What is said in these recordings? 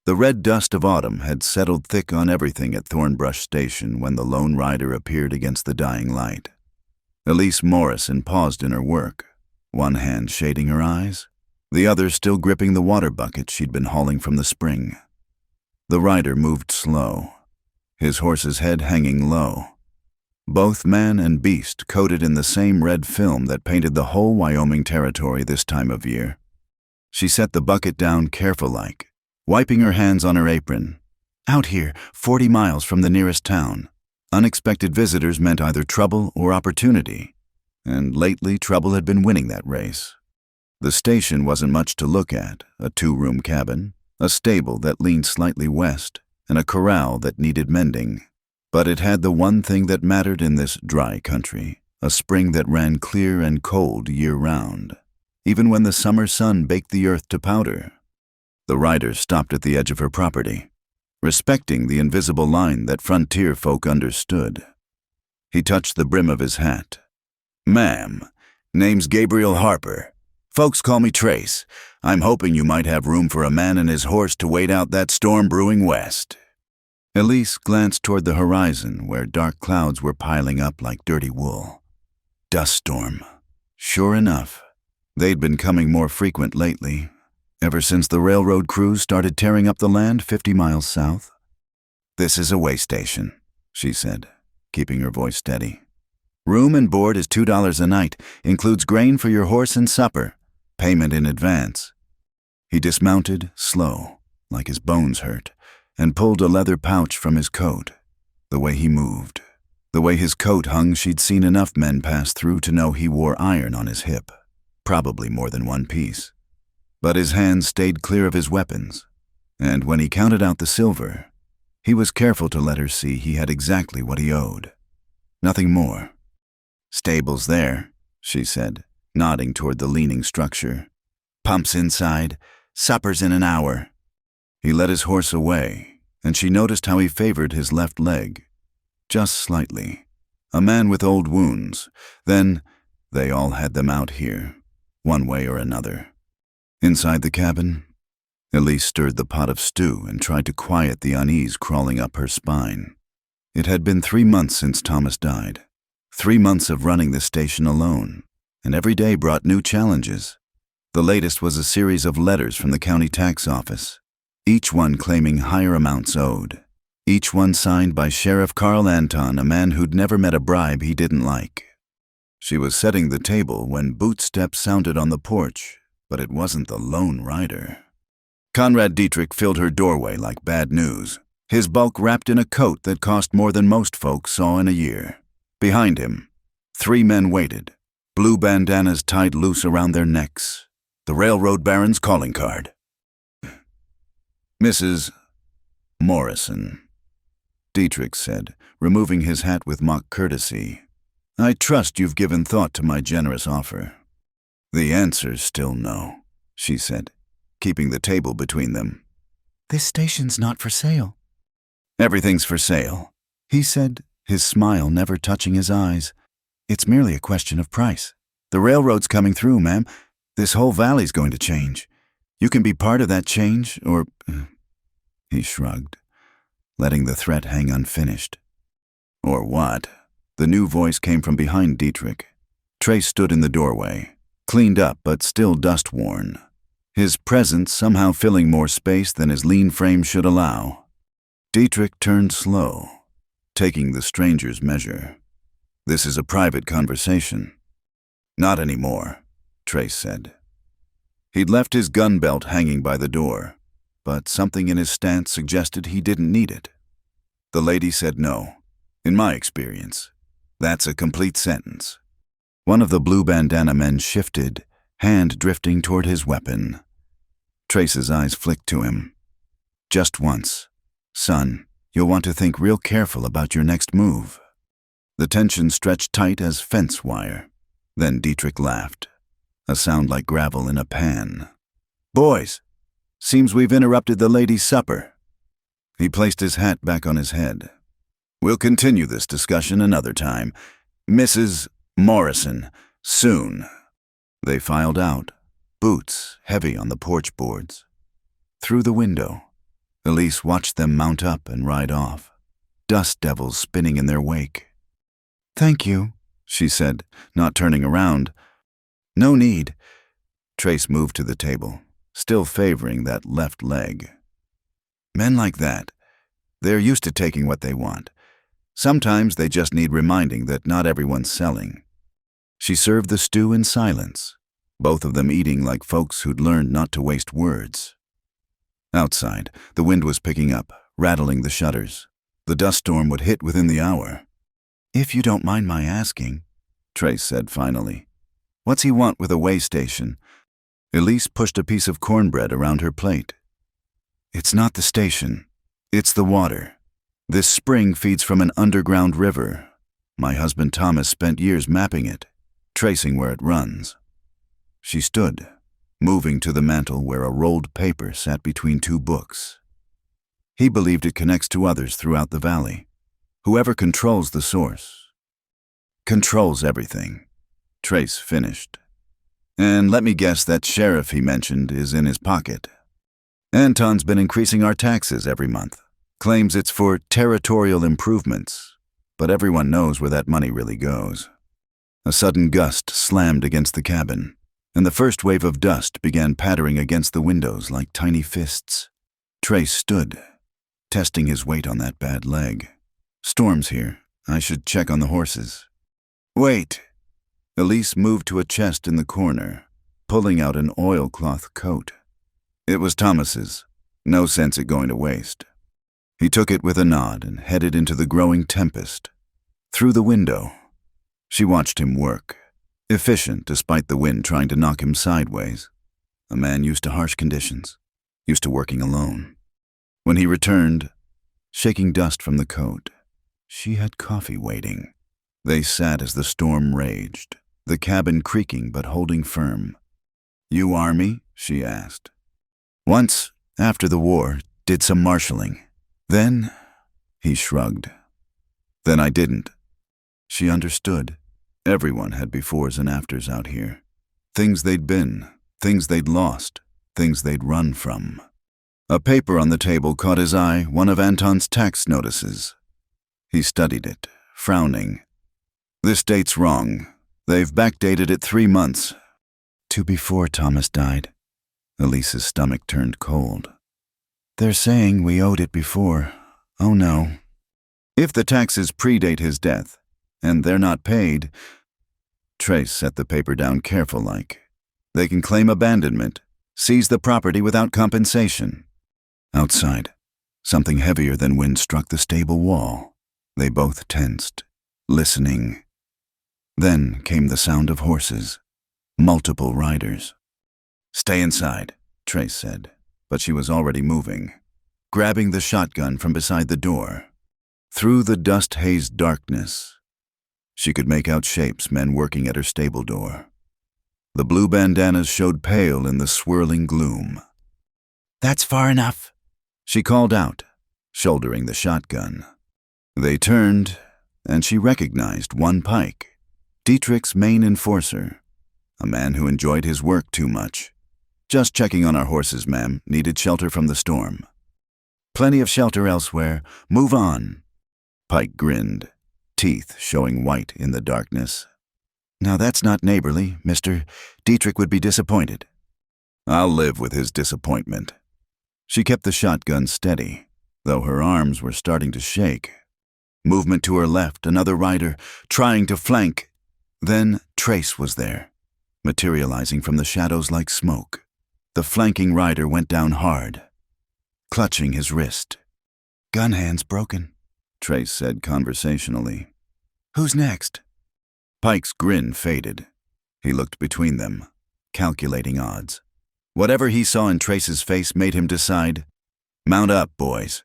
The red dust of autumn had settled thick on everything at Thornbrush Station when the lone rider appeared against the dying light. Elise Morrison paused in her work, one hand shading her eyes, the other still gripping the water bucket she'd been hauling from the spring. The rider moved slow, his horse's head hanging low. Both man and beast coated in the same red film that painted the whole Wyoming territory this time of year. She set the bucket down careful-like, wiping her hands on her apron. Out here, 40 miles from the nearest town, unexpected visitors meant either trouble or opportunity, and lately trouble had been winning that race. The station wasn't much to look at, a 2-room cabin, a stable that leaned slightly west, and a corral that needed mending. But it had the one thing that mattered in this dry country, a spring that ran clear and cold year-round, even when the summer sun baked the earth to powder. The rider stopped at the edge of her property, respecting the invisible line that frontier folk understood. He touched the brim of his hat. "Ma'am, name's Gabriel Harper. Folks call me Trace. I'm hoping you might have room for a man and his horse to wait out that storm brewing west." Elise glanced toward the horizon where dark clouds were piling up like dirty wool. Dust storm. Sure enough, they'd been coming more frequent lately, ever since the railroad crews started tearing up the land 50 miles south. "This is a way station," she said, keeping her voice steady. "Room and board is $2 a night, includes grain for your horse and supper, payment in advance." He dismounted, slow, like his bones hurt, and pulled a leather pouch from his coat. The way he moved, the way his coat hung, she'd seen enough men pass through to know he wore iron on his hip, probably more than one piece. But his hands stayed clear of his weapons, and when he counted out the silver, he was careful to let her see he had exactly what he owed. Nothing more. "Stable's there," she said, nodding toward the leaning structure. "Pump's inside. Supper's in an hour." He led his horse away, and she noticed how he favored his left leg. Just slightly. A man with old wounds. Then, they all had them out here, one way or another. Inside the cabin, Elise stirred the pot of stew and tried to quiet the unease crawling up her spine. It had been 3 months since Thomas died. 3 months of running the station alone, and every day brought new challenges. The latest was a series of letters from the county tax office, each one claiming higher amounts owed, each one signed by Sheriff Carl Anton, a man who'd never met a bribe he didn't like. She was setting the table when boot steps sounded on the porch, but it wasn't the lone rider. Conrad Dietrich filled her doorway like bad news, his bulk wrapped in a coat that cost more than most folks saw in a year. Behind him, 3 men waited, blue bandanas tied loose around their necks, the railroad baron's calling card. "Mrs. Morrison," Dietrich said, removing his hat with mock courtesy. "I trust you've given thought to my generous offer." "The answer's still no," she said, keeping the table between them. "This station's not for sale." "Everything's for sale," he said, his smile never touching his eyes. "It's merely a question of price. The railroad's coming through, ma'am. This whole valley's going to change. You can be part of that change, or—" He shrugged, letting the threat hang unfinished. "Or what?" The new voice came from behind Dietrich. Trace stood in the doorway, cleaned up but still dust-worn, his presence somehow filling more space than his lean frame should allow. Dietrich turned slow, taking the stranger's measure. "This is a private conversation." "Not anymore," Trace said. He'd left his gun belt hanging by the door, but something in his stance suggested he didn't need it. The lady said no. "In my experience, that's a complete sentence." One of the blue bandana men shifted, hand drifting toward his weapon. Trace's eyes flicked to him. "Just once. Son, you'll want to think real careful about your next move." The tension stretched tight as fence wire. Then Dietrich laughed, a sound like gravel in a pan. "Boys, seems we've interrupted the ladies' supper." He placed his hat back on his head. "We'll continue this discussion another time. Mrs. Morrison, soon." They filed out, boots heavy on the porch boards. Through the window, Elise watched them mount up and ride off, dust devils spinning in their wake. "Thank you," she said, not turning around. "No need." Trace moved to the table, still favoring that left leg. Men like that, they're used to taking what they want. Sometimes they just need reminding that not everyone's selling. She served the stew in silence, both of them eating like folks who'd learned not to waste words. Outside, the wind was picking up, rattling the shutters. The dust storm would hit within the hour. "If you don't mind my asking," Trace said finally, "what's he want with a way station?" Elise pushed a piece of cornbread around her plate. "It's not the station. It's the water. This spring feeds from an underground river. My husband Thomas spent years mapping it, tracing where it runs." She stood, moving to the mantel where a rolled paper sat between two books. He believed it connects to others throughout the valley. Whoever controls the source controls everything. Trace finished. "And let me guess that sheriff he mentioned is in his pocket. Anton's been increasing our taxes every month. Claims it's for territorial improvements, but everyone knows where that money really goes." A sudden gust slammed against the cabin, and the first wave of dust began pattering against the windows like tiny fists. Trace stood, testing his weight on that bad leg. "Storm's here. I should check on the horses." "Wait." Elise moved to a chest in the corner, pulling out an oilcloth coat. It was Thomas's. No sense it going to waste. He took it with a nod and headed into the growing tempest. Through the window, she watched him work, efficient despite the wind trying to knock him sideways. A man used to harsh conditions, used to working alone. When he returned, shaking dust from the coat, she had coffee waiting. They sat as the storm raged, the cabin creaking but holding firm. "You Army?" she asked. "Once, after the war, did some marshalling. Then," he shrugged. "Then I didn't." She understood. Everyone had befores and afters out here. Things they'd been, things they'd lost, things they'd run from. A paper on the table caught his eye, one of Anton's tax notices. He studied it, frowning. "This date's wrong. They've backdated it 3 months. To before Thomas died." Elise's stomach turned cold. "They're saying we owed it before. Oh no." "If the taxes predate his death, and they're not paid..." Trace set the paper down careful-like. "They can claim abandonment, seize the property without compensation." Outside, something heavier than wind struck the stable wall. They both tensed, listening. Then came the sound of horses, multiple riders. "Stay inside," Trace said, but she was already moving, grabbing the shotgun from beside the door. Through the dust-hazed darkness, she could make out shapes, men working at her stable door. The blue bandanas showed pale in the swirling gloom. "That's far enough," she called out, shouldering the shotgun. They turned, and she recognized one Pike, Dietrich's main enforcer, a man who enjoyed his work too much. "Just checking on our horses, ma'am. Needed shelter from the storm." "Plenty of shelter elsewhere. Move on." Pike grinned, teeth showing white in the darkness. "Now that's not neighborly, mister. Dietrich would be disappointed." "I'll live with his disappointment." She kept the shotgun steady, though her arms were starting to shake. Movement to her left, another rider, trying to flank. Then Trace was there, materializing from the shadows like smoke. The flanking rider went down hard, clutching his wrist. "Gun hand's broken," Trace said conversationally. "Who's next?" Pike's grin faded. He looked between them, calculating odds. Whatever he saw in Trace's face made him decide, "Mount up, boys.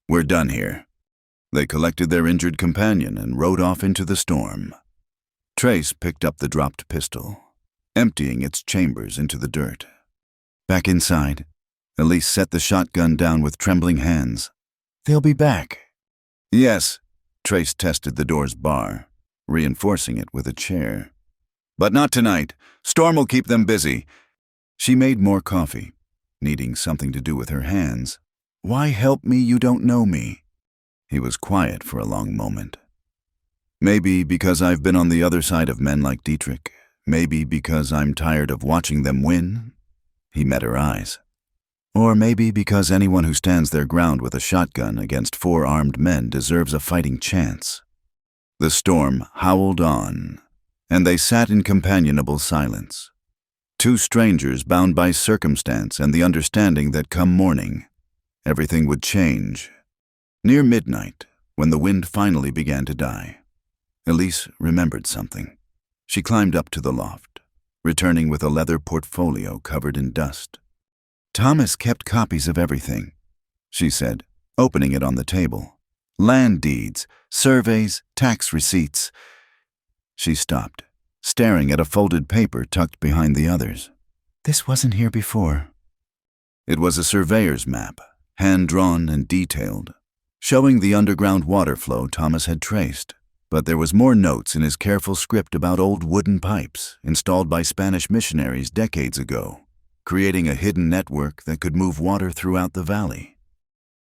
We're done here." They collected their injured companion and rode off into the storm. Trace picked up the dropped pistol, emptying its chambers into the dirt. Back inside, Elise set the shotgun down with trembling hands. "They'll be back." "Yes." Trace tested the door's bar, reinforcing it with a chair. "But not tonight. Storm will keep them busy." She made more coffee, needing something to do with her hands. Why help me? You don't know me." He was quiet for a long moment. "Maybe because I've been on the other side of men like Dietrich. Maybe because I'm tired of watching them win." He met her eyes. "Or maybe because anyone who stands their ground with a shotgun against 4 armed men deserves a fighting chance." The storm howled on, and they sat in companionable silence. 2 strangers bound by circumstance and the understanding that come morning, everything would change. Near midnight, when the wind finally began to die, Elise remembered something. She climbed up to the loft, returning with a leather portfolio covered in dust. "Thomas kept copies of everything," she said, opening it on the table. "Land deeds, surveys, tax receipts." She stopped, staring at a folded paper tucked behind the others. "This wasn't here before." It was a surveyor's map, hand-drawn and detailed, showing the underground water flow Thomas had traced. But there was more notes in his careful script about old wooden pipes installed by Spanish missionaries decades ago, creating a hidden network that could move water throughout the valley.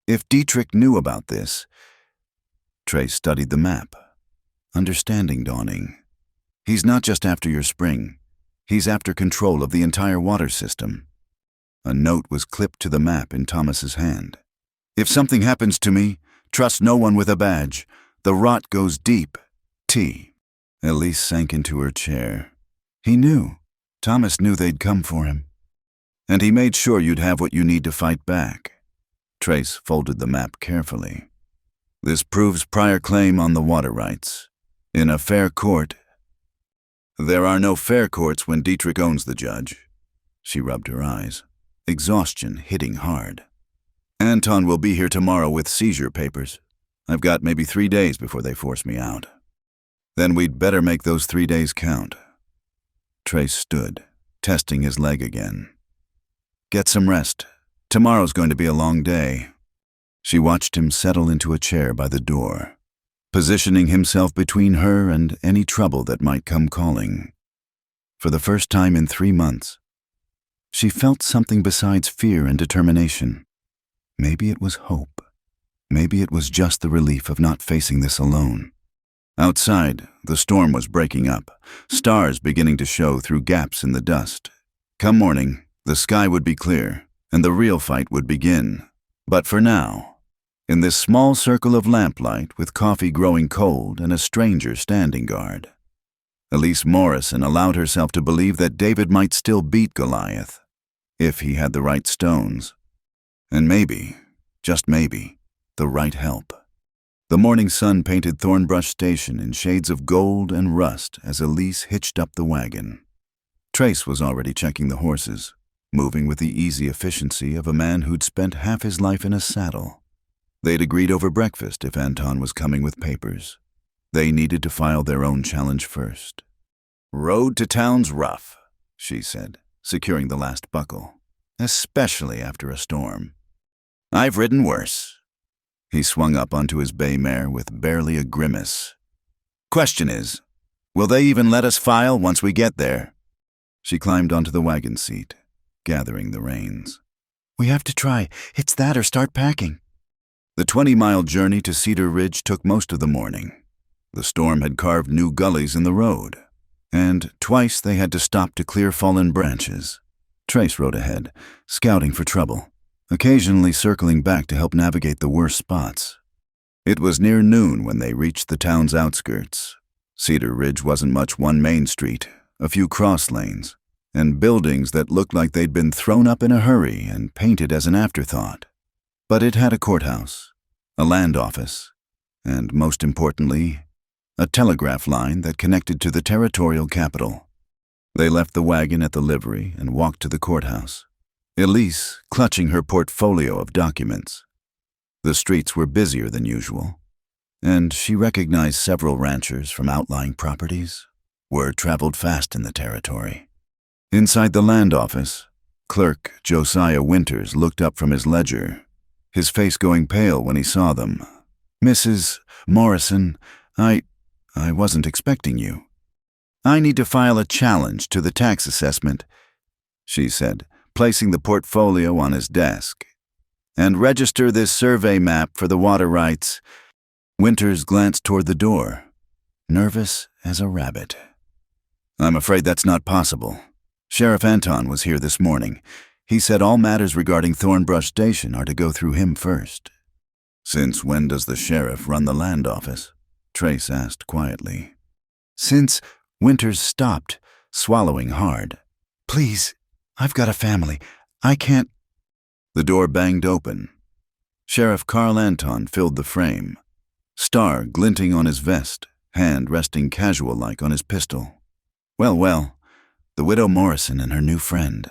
If Dietrich knew about this, Trace studied the map, understanding dawning. He's not just after your spring, he's after control of the entire water system. A note was clipped to the map in Thomas's hand. "If something happens to me, trust no one with a badge. The rot goes deep. T." Elise sank into her chair. He knew. Thomas knew they'd come for him. "And he made sure you'd have what you need to fight back." Trace folded the map carefully. "This proves prior claim on the water rights. In a fair court." "There are no fair courts when Dietrich owns the judge." She rubbed her eyes, exhaustion hitting hard. "Anton will be here tomorrow with seizure papers. I've got maybe 3 days before they force me out. Then we'd better make those 3 days count." Trace stood, testing his leg again. "Get some rest. Tomorrow's going to be a long day." She watched him settle into a chair by the door, positioning himself between her and any trouble that might come calling. For the first time in 3 months, she felt something besides fear and determination. Maybe it was hope. Maybe it was just the relief of not facing this alone. Outside, the storm was breaking up, stars beginning to show through gaps in the dust. Come morning, the sky would be clear, and the real fight would begin. But for now, in this small circle of lamplight with coffee growing cold and a stranger standing guard, Elise Morrison allowed herself to believe that David might still beat Goliath, if he had the right stones. And maybe, just maybe, the right help. The morning sun painted Thornbrush Station in shades of gold and rust as Elise hitched up the wagon. Trace was already checking the horses, moving with the easy efficiency of a man who'd spent half his life in a saddle. They'd agreed over breakfast if Anton was coming with papers. They needed to file their own challenge first. "Road to town's rough," she said, securing the last buckle, especially after a storm. "I've ridden worse." He swung up onto his bay mare with barely a grimace. "Question is, will they even let us file once we get there?" She climbed onto the wagon seat, gathering the reins. "We have to try. It's that or start packing." The 20-mile journey to Cedar Ridge took most of the morning. The storm had carved new gullies in the road, and twice they had to stop to clear fallen branches. Trace rode ahead, scouting for trouble, occasionally circling back to help navigate the worst spots. It was near noon when they reached the town's outskirts. Cedar Ridge wasn't much one main street, a few cross lanes, and buildings that looked like they'd been thrown up in a hurry and painted as an afterthought. But it had a courthouse, a land office, and most importantly, a telegraph line that connected to the territorial capital. They left the wagon at the livery and walked to the courthouse, Elise clutching her portfolio of documents. The streets were busier than usual, and she recognized several ranchers from outlying properties. Word traveled fast in the territory. Inside the land office, clerk Josiah Winters looked up from his ledger, his face going pale when he saw them. "Mrs. Morrison, I wasn't expecting you." "I need to file a challenge to the tax assessment," she said, placing the portfolio on his desk. And register this survey map for the water rights. Winters glanced toward the door, nervous as a rabbit. I'm afraid that's not possible. Sheriff Anton was here this morning. He said all matters regarding Thornbrush Station are to go through him first. Since when does the sheriff run the land office? Trace asked quietly. Since Winters stopped, swallowing hard. Please, I've got a family. I can't. The door banged open. Sheriff Carl Anton filled the frame, star glinting on his vest, hand resting casual-like on his pistol. Well, the widow Morrison and her new friend.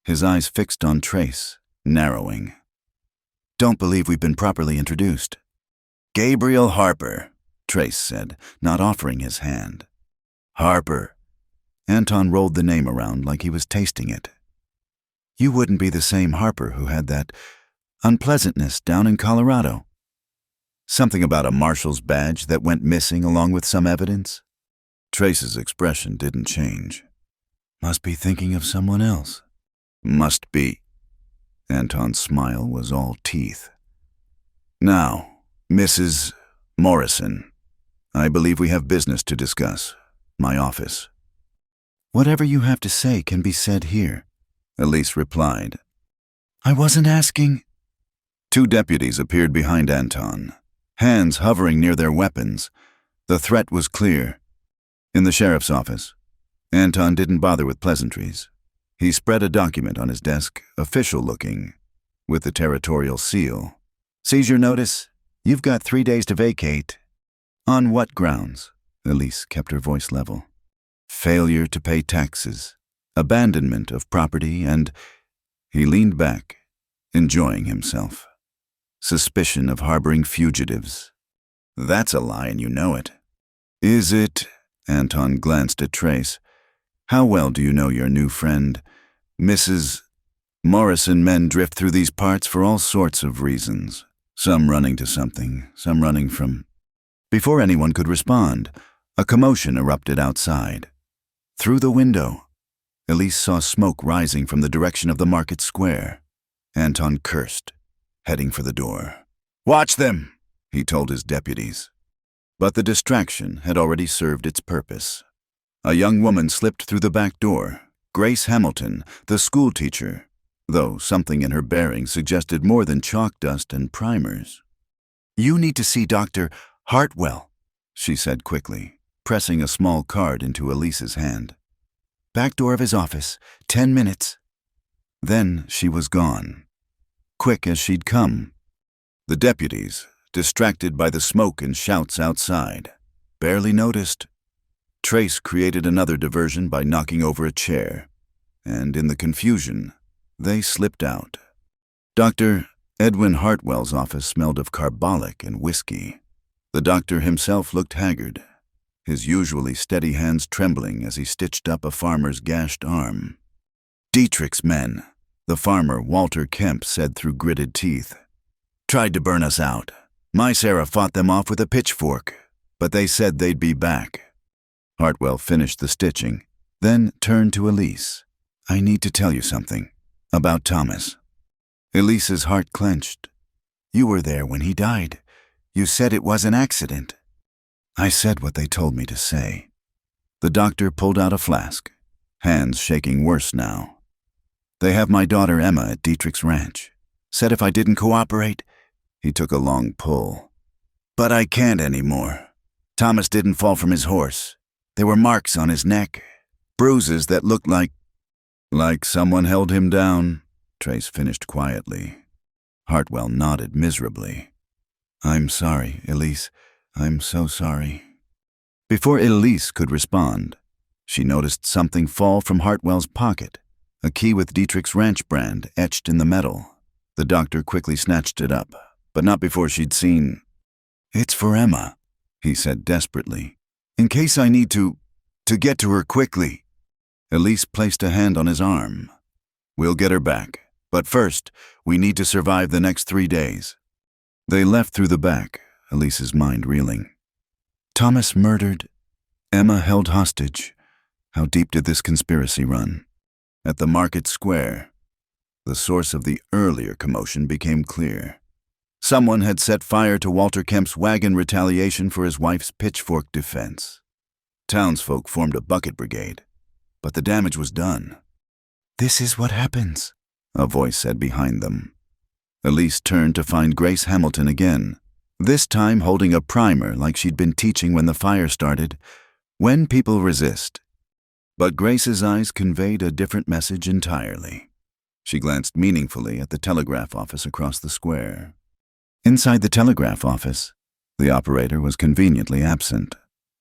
His eyes fixed on Trace, narrowing. Don't believe we've been properly introduced. Gabriel Harper, Trace said, not offering his hand. Harper. Anton rolled the name around like he was tasting it. You wouldn't be the same Harper who had that unpleasantness down in Colorado. Something about a marshal's badge that went missing along with some evidence? Trace's expression didn't change. Must be thinking of someone else. Must be. Anton's smile was all teeth. Now, Mrs. Morrison, I believe we have business to discuss. My office. Whatever you have to say can be said here, Elise replied. I wasn't asking. Two deputies appeared behind Anton, hands hovering near their weapons. The threat was clear. In the sheriff's office, Anton didn't bother with pleasantries. He spread a document on his desk, official-looking, with the territorial seal. Seizure notice. You've got 3 days to vacate. On what grounds? Elise kept her voice level. Failure to pay taxes, abandonment of property, and he leaned back, enjoying himself. Suspicion of harboring fugitives. That's a lie, and you know it. Is it? Anton glanced at Trace. How well do you know your new friend, Mrs. Morrison? Men drift through these parts for all sorts of reasons. Some running to something, some running from... Before anyone could respond, a commotion erupted outside. Through the window, Elise saw smoke rising from the direction of the market square. Anton cursed, heading for the door. Watch them, he told his deputies. But the distraction had already served its purpose. A young woman slipped through the back door, Grace Hamilton, the schoolteacher, though something in her bearing suggested more than chalk dust and primers. You need to see Dr. Hartwell, she said quickly, pressing a small card into Elise's hand. Back door of his office, 10 minutes. Then she was gone, quick as she'd come. The deputies, distracted by the smoke and shouts outside, barely noticed. Trace created another diversion by knocking over a chair, and in the confusion, they slipped out. Dr. Edwin Hartwell's office smelled of carbolic and whiskey. The doctor himself looked haggard, his usually steady hands trembling as he stitched up a farmer's gashed arm. Dietrich's men, the farmer Walter Kemp said through gritted teeth, tried to burn us out. My Sarah fought them off with a pitchfork, but they said they'd be back. Hartwell finished the stitching, then turned to Elise. I need to tell you something about Thomas. Elise's heart clenched. You were there when he died. You said it was an accident. I said what they told me to say. The doctor pulled out a flask, hands shaking worse now. They have my daughter Emma at Dietrich's ranch. Said if I didn't cooperate, he took a long pull. But I can't anymore. Thomas didn't fall from his horse. There were marks on his neck, bruises that looked like someone held him down, Trace finished quietly. Hartwell nodded miserably. I'm sorry, Elise. I'm so sorry. Before Elise could respond, she noticed something fall from Hartwell's pocket, a key with Dietrich's ranch brand etched in the metal. The doctor quickly snatched it up, but not before she'd seen. It's for Emma, he said desperately. In case I need to get to her quickly. Elise placed a hand on his arm. We'll get her back, but first, we need to survive the next 3 days. They left through the back, Elise's mind reeling. Thomas murdered, Emma held hostage. How deep did this conspiracy run? At the market square. The source of the earlier commotion became clear. Someone had set fire to Walter Kemp's wagon retaliation for his wife's pitchfork defense. Townsfolk formed a bucket brigade, but the damage was done. "This is what happens," a voice said behind them. Elise turned to find Grace Hamilton again, this time holding a primer like she'd been teaching when the fire started. When people resist. But Grace's eyes conveyed a different message entirely. She glanced meaningfully at the telegraph office across the square. Inside the telegraph office, the operator was conveniently absent.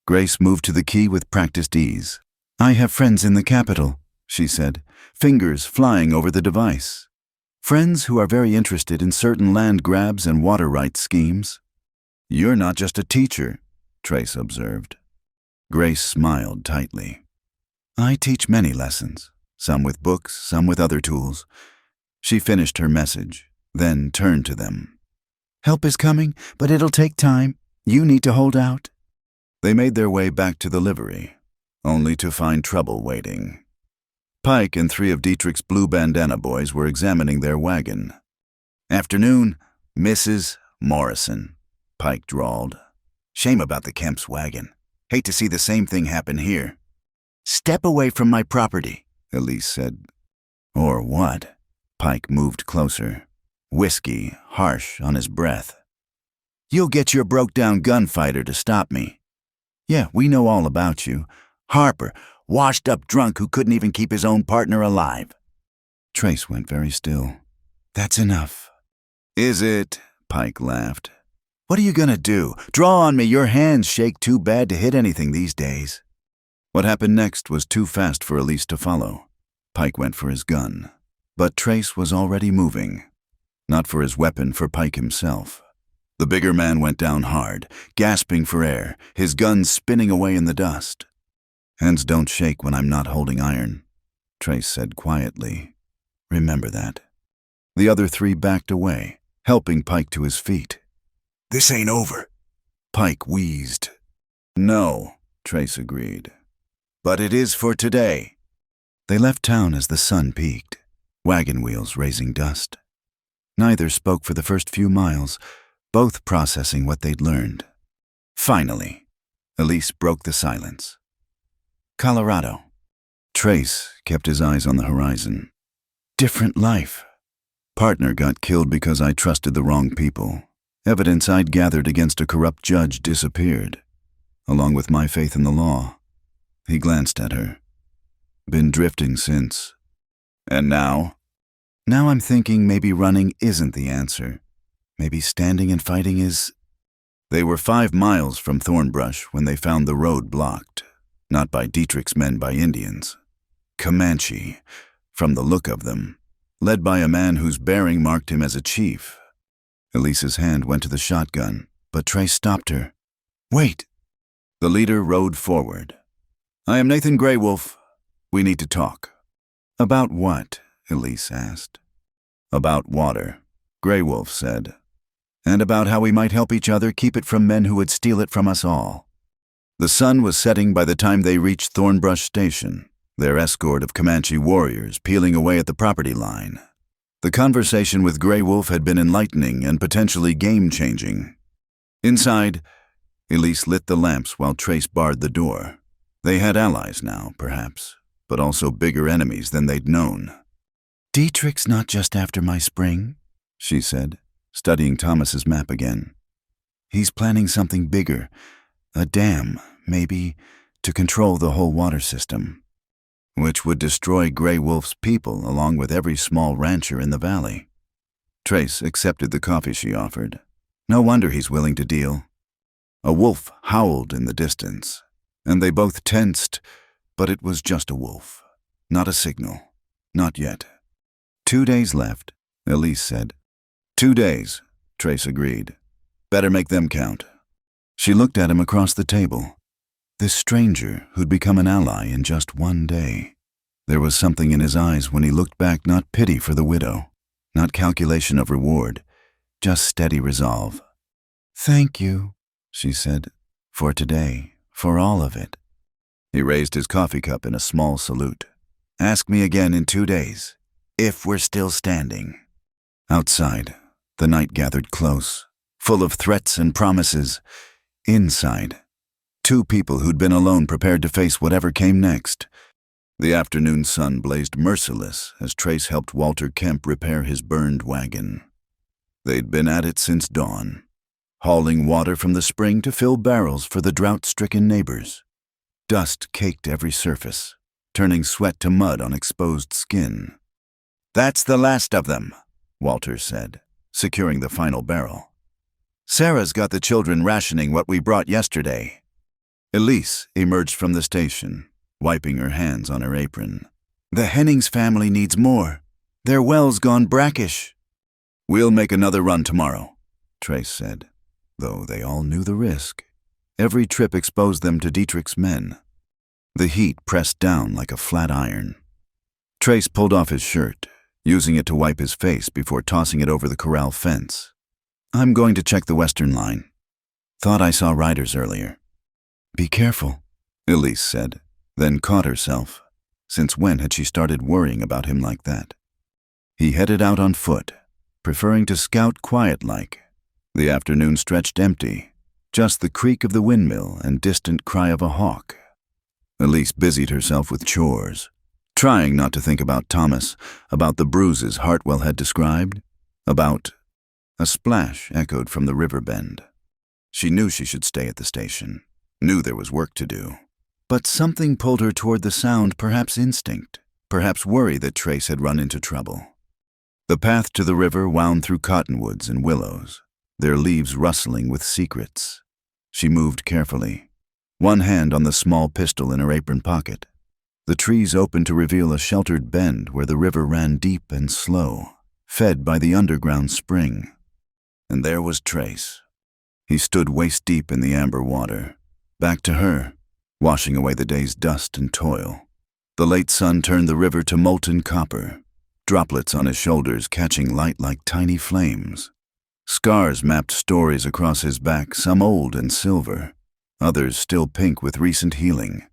Grace moved to the key with practiced ease. "I have friends in the capital," she said, fingers flying over the device. "Friends who are very interested in certain land grabs and water rights schemes." "You're not just a teacher," Trace observed. Grace smiled tightly. "I teach many lessons, some with books, some with other tools." She finished her message, then turned to them. "Help is coming, but it'll take time. You need to hold out." They made their way back to the livery, only to find trouble waiting. Pike and 3 of Dietrich's blue bandana boys were examining their wagon. "Afternoon, Mrs. Morrison," Pike drawled. "Shame about the Kemp's wagon. Hate to see the same thing happen here." "Step away from my property," Elise said. "Or what?" Pike moved closer, whiskey harsh on his breath. "You'll get your broke-down gunfighter to stop me." "Yeah, we know all about you. Harper, washed-up drunk who couldn't even keep his own partner alive." Trace went very still. "That's enough." "Is it?" Pike laughed. "What are you gonna do? Draw on me. Your hands shake too bad to hit anything these days." What happened next was too fast for Elise to follow. Pike went for his gun, but Trace was already moving. Not for his weapon, for Pike himself. The bigger man went down hard, gasping for air, his gun spinning away in the dust. "Hands don't shake when I'm not holding iron," Trace said quietly. "Remember that." The other 3 backed away, helping Pike to his feet. "This ain't over," Pike wheezed. "No," Trace agreed. "But it is for today." They left town as the sun peaked, wagon wheels raising dust. Neither spoke for the first few miles, both processing what they'd learned. Finally, Elise broke the silence. "Colorado." Trace kept his eyes on the horizon. "Different life. Partner got killed because I trusted the wrong people. Evidence I'd gathered against a corrupt judge disappeared, along with my faith in the law." He glanced at her. "Been drifting since." "And now?" "Now I'm thinking maybe running isn't the answer. Maybe standing and fighting is." They were 5 miles from Thornbrush when they found the road blocked, not by Dietrich's men, by Indians. Comanche, from the look of them, led by a man whose bearing marked him as a chief. Elise's hand went to the shotgun, but Trace stopped her. "Wait." The leader rode forward. "I am Nathan Greywolf. We need to talk." "About what?" Elise asked. "About water," Greywolf said. "And about how we might help each other keep it from men who would steal it from us all." The sun was setting by the time they reached Thornbrush Station, their escort of Comanche warriors peeling away at the property line. The conversation with Greywolf had been enlightening and potentially game-changing. Inside, Elise lit the lamps while Trace barred the door. They had allies now, perhaps, but also bigger enemies than they'd known. "Dietrich's not just after my spring," she said, studying Thomas's map again. "He's planning something bigger, a dam, maybe, to control the whole water system, which would destroy Greywolf's people along with every small rancher in the valley." Trace accepted the coffee she offered. No wonder he's willing to deal. A wolf howled in the distance, and they both tensed, but it was just a wolf, not a signal, not yet. 2 days left, Elise said. 2 days, Trace agreed. Better make them count. She looked at him across the table. This stranger who'd become an ally in just 1 day. There was something in his eyes when he looked back, not pity for the widow, not calculation of reward, just steady resolve. "Thank you," she said, "for today, for all of it." He raised his coffee cup in a small salute. "Ask me again in 2 days. If we're still standing. Outside, the night gathered close, full of threats and promises. Inside, two people who'd been alone prepared to face whatever came next. The afternoon sun blazed merciless as Trace helped Walter Kemp repair his burned wagon. They'd been at it since dawn, hauling water from the spring to fill barrels for the drought-stricken neighbors. Dust caked every surface, turning sweat to mud on exposed skin. "That's the last of them," Walter said, securing the final barrel. "Sarah's got the children rationing what we brought yesterday." Elise emerged from the station, wiping her hands on her apron. "The Hennings family needs more. Their well's gone brackish." "We'll make another run tomorrow," Trace said, though they all knew the risk. Every trip exposed them to Dietrich's men. The heat pressed down like a flat iron. Trace pulled off his shirt, using it to wipe his face before tossing it over the corral fence. "I'm going to check the western line. Thought I saw riders earlier." "Be careful," Elise said, then caught herself. Since when had she started worrying about him like that? He headed out on foot, preferring to scout quiet-like. The afternoon stretched empty, just the creak of the windmill and distant cry of a hawk. Elise busied herself with chores, trying not to think about Thomas, about the bruises Hartwell had described, about... A splash echoed from the river bend. She knew she should stay at the station, knew there was work to do. But something pulled her toward the sound, perhaps instinct, perhaps worry that Trace had run into trouble. The path to the river wound through cottonwoods and willows, their leaves rustling with secrets. She moved carefully, one hand on the small pistol in her apron pocket. The trees opened to reveal a sheltered bend where the river ran deep and slow, fed by the underground spring. And there was Trace. He stood waist-deep in the amber water, back to her, washing away the day's dust and toil. The late sun turned the river to molten copper, droplets on his shoulders catching light like tiny flames. Scars mapped stories across his back, some old and silver, others still pink with recent healing.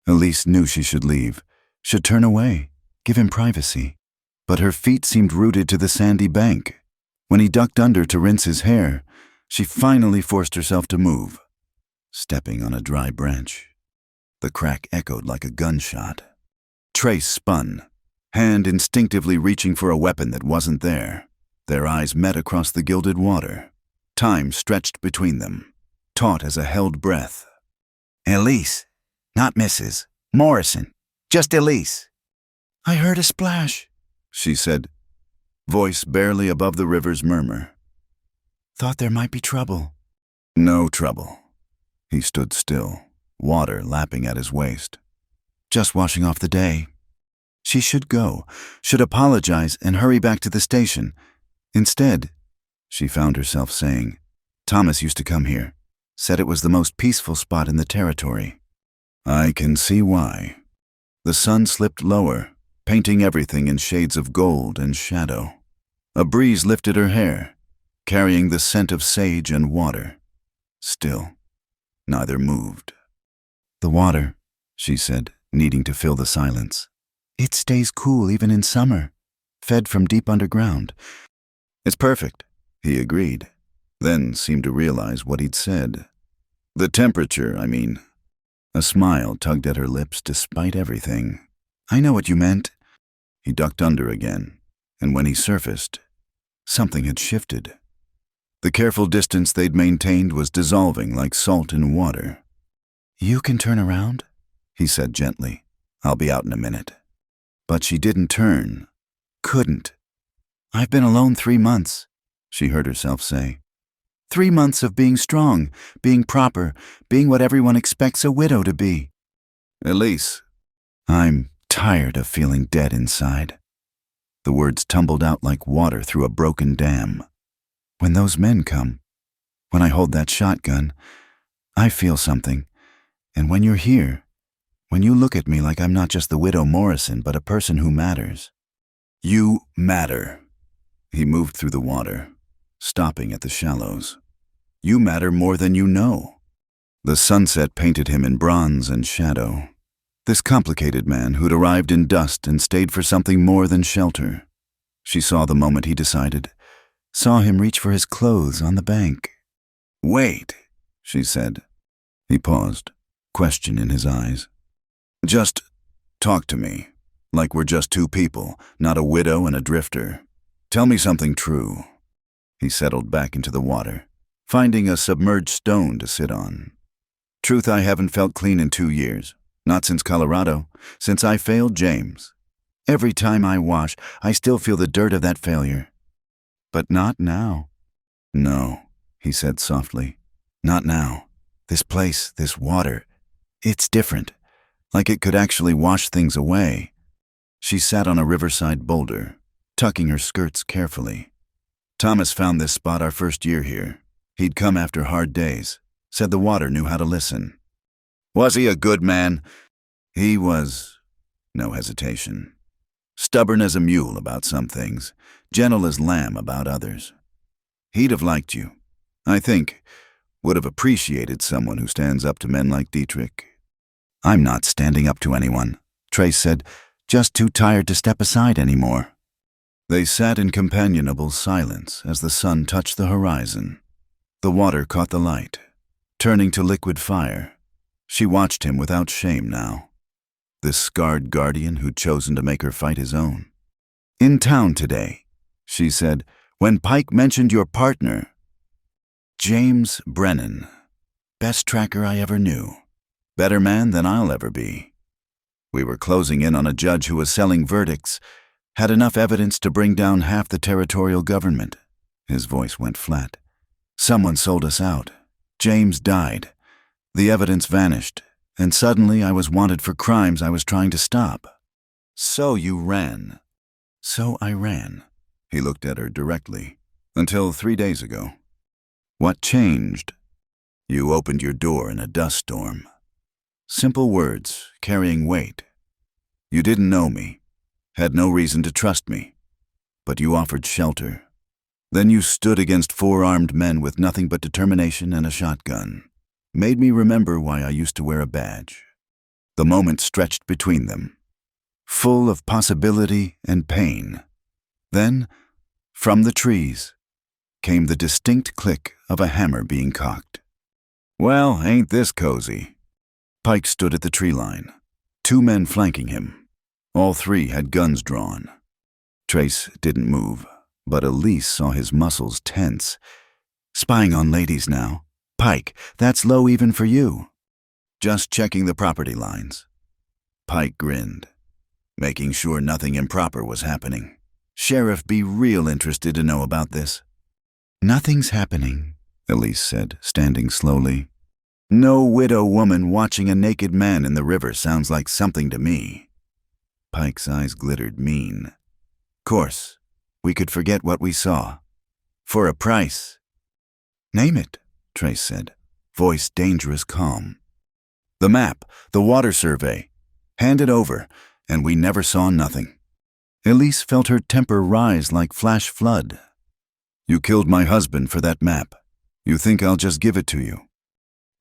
Elise knew she should leave, should turn away, give him privacy. But her feet seemed rooted to the sandy bank. When he ducked under to rinse his hair, she finally forced herself to move, stepping on a dry branch. The crack echoed like a gunshot. Trace spun, hand instinctively reaching for a weapon that wasn't there. Their eyes met across the gilded water. Time stretched between them, taut as a held breath. "Elise, not Mrs. Morrison, just Elise." "I heard a splash," she said, voice barely above the river's murmur. "Thought there might be trouble." "No trouble." He stood still, water lapping at his waist. "Just washing off the day." She should go, should apologize and hurry back to the station. Instead, she found herself saying, "Thomas used to come here, said it was the most peaceful spot in the territory." "I can see why." The sun slipped lower, painting everything in shades of gold and shadow. A breeze lifted her hair, carrying the scent of sage and water. Still, neither moved. "The water," she said, needing to fill the silence. "It stays cool even in summer, fed from deep underground." "It's perfect," he agreed, then seemed to realize what he'd said. "The temperature, I mean." A smile tugged at her lips despite everything. "I know what you meant." He ducked under again, and when he surfaced, something had shifted. The careful distance they'd maintained was dissolving like salt in water. "You can turn around," he said gently. "I'll be out in a minute." But she didn't turn. Couldn't. "I've been alone 3 months, she heard herself say. 3 months of being strong, being proper, being what everyone expects a widow to be. "Elise, I'm tired of feeling dead inside." The words tumbled out like water through a broken dam. "When those men come, when I hold that shotgun, I feel something. And when you're here, when you look at me like I'm not just the widow Morrison, but a person who matters." "You matter." He moved through the water, stopping at the shallows. "You matter more than you know." The sunset painted him in bronze and shadow. This complicated man who'd arrived in dust and stayed for something more than shelter. She saw the moment he decided, saw him reach for his clothes on the bank. "Wait," she said. He paused, question in his eyes. "Just talk to me, like we're just two people, not a widow and a drifter. Tell me something true." He settled back into the water, finding a submerged stone to sit on. "Truth, I haven't felt clean in 2 years. Not since Colorado, since I failed James. Every time I wash, I still feel the dirt of that failure. But not now." "No," he said softly. "Not now. This place, this water, it's different. Like it could actually wash things away." She sat on a riverside boulder, tucking her skirts carefully. "Thomas found this spot our first year here. He'd come after hard days, said the water knew how to listen." "Was he a good man?" "He was," no hesitation. "Stubborn as a mule about some things, gentle as lamb about others. He'd have liked you, I think, would have appreciated someone who stands up to men like Dietrich." "I'm not standing up to anyone," Trace said, "just too tired to step aside anymore." They sat in companionable silence as the sun touched the horizon. The water caught the light, turning to liquid fire. She watched him without shame now. This scarred guardian who'd chosen to make her fight his own. "In town today," she said, "when Pike mentioned your partner. James Brennan. Best tracker I ever knew. Better man than I'll ever be. We were closing in on a judge who was selling verdicts, had enough evidence to bring down half the territorial government." His voice went flat. "Someone sold us out. James died. The evidence vanished, and suddenly I was wanted for crimes I was trying to stop. So you ran." "So I ran." He looked at her directly. "Until 3 days ago." "What changed?" "You opened your door in a dust storm." Simple words, carrying weight. "You didn't know me, had no reason to trust me, but you offered shelter. Then you stood against 4 armed men with nothing but determination and a shotgun. Made me remember why I used to wear a badge." The moment stretched between them, full of possibility and pain. Then, from the trees, came the distinct click of a hammer being cocked. "Well, ain't this cozy?" Pike stood at the tree line, 2 men flanking him. All 3 had guns drawn. Trace didn't move, but Elise saw his muscles tense. "Spying on ladies now. Pike, that's low even for you." "Just checking the property lines." Pike grinned, making sure nothing improper was happening. "Sheriff be real interested to know about this." "Nothing's happening," Elise said, standing slowly. "No widow woman watching a naked man in the river sounds like something to me." Pike's eyes glittered mean. "Course, we could forget what we saw. For a price." "Name it," Trace said, voice dangerous calm. "The map, the water survey. Hand it over, and we never saw nothing." Elise felt her temper rise like flash flood. "You killed my husband for that map. You think I'll just give it to you?"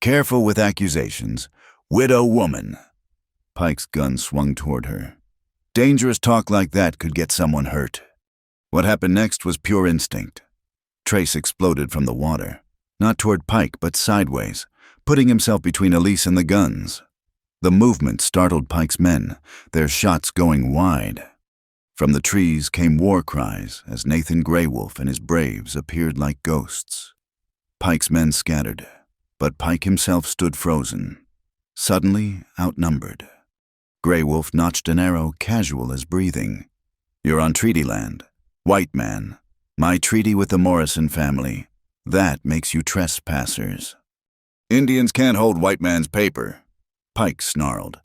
"Careful with accusations. Widow woman." Pike's gun swung toward her. "Dangerous talk like that could get someone hurt." What happened next was pure instinct. Trace exploded from the water, not toward Pike but sideways, putting himself between Elise and the guns. The movement startled Pike's men, their shots going wide. From the trees came war cries as Nathan Greywolf and his braves appeared like ghosts. Pike's men scattered, but Pike himself stood frozen, suddenly outnumbered. Greywolf notched an arrow casual as breathing. "You're on treaty land. White man. My treaty with the Morrison family. That makes you trespassers." "Indians can't hold white man's paper," Pike snarled.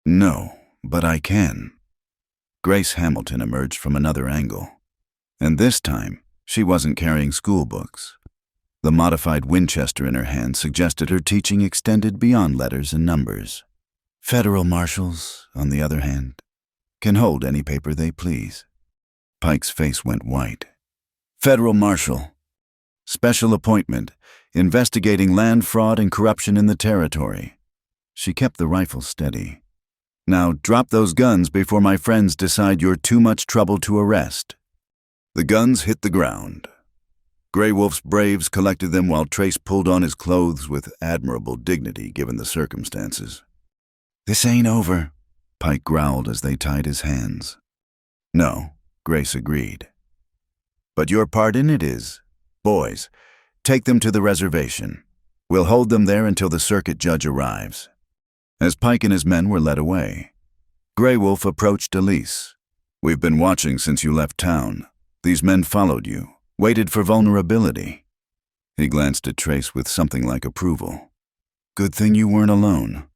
"No, but I can." Grace Hamilton emerged from another angle. And this time, she wasn't carrying school books. The modified Winchester in her hand suggested her teaching extended beyond letters and numbers. Federal marshals, on the other hand, can hold any paper they please. Pike's face went white. "Federal marshal. Special appointment, investigating land fraud and corruption in the territory." She kept the rifle steady. Now drop those guns before my friends decide you're too much trouble to arrest." The guns hit the ground. Grey Wolf's braves collected them while Trace pulled on his clothes with admirable dignity given the circumstances. "This ain't over," Pike growled as they tied his hands. "No," Grace agreed. "But your part in it is. Boys, take them to the reservation. We'll hold them there until the circuit judge arrives." As Pike and his men were led away, Grey Wolf approached Elise. "We've been watching since you left town. These men followed you, waited for vulnerability." He glanced at Trace with something like approval. "Good thing you weren't alone."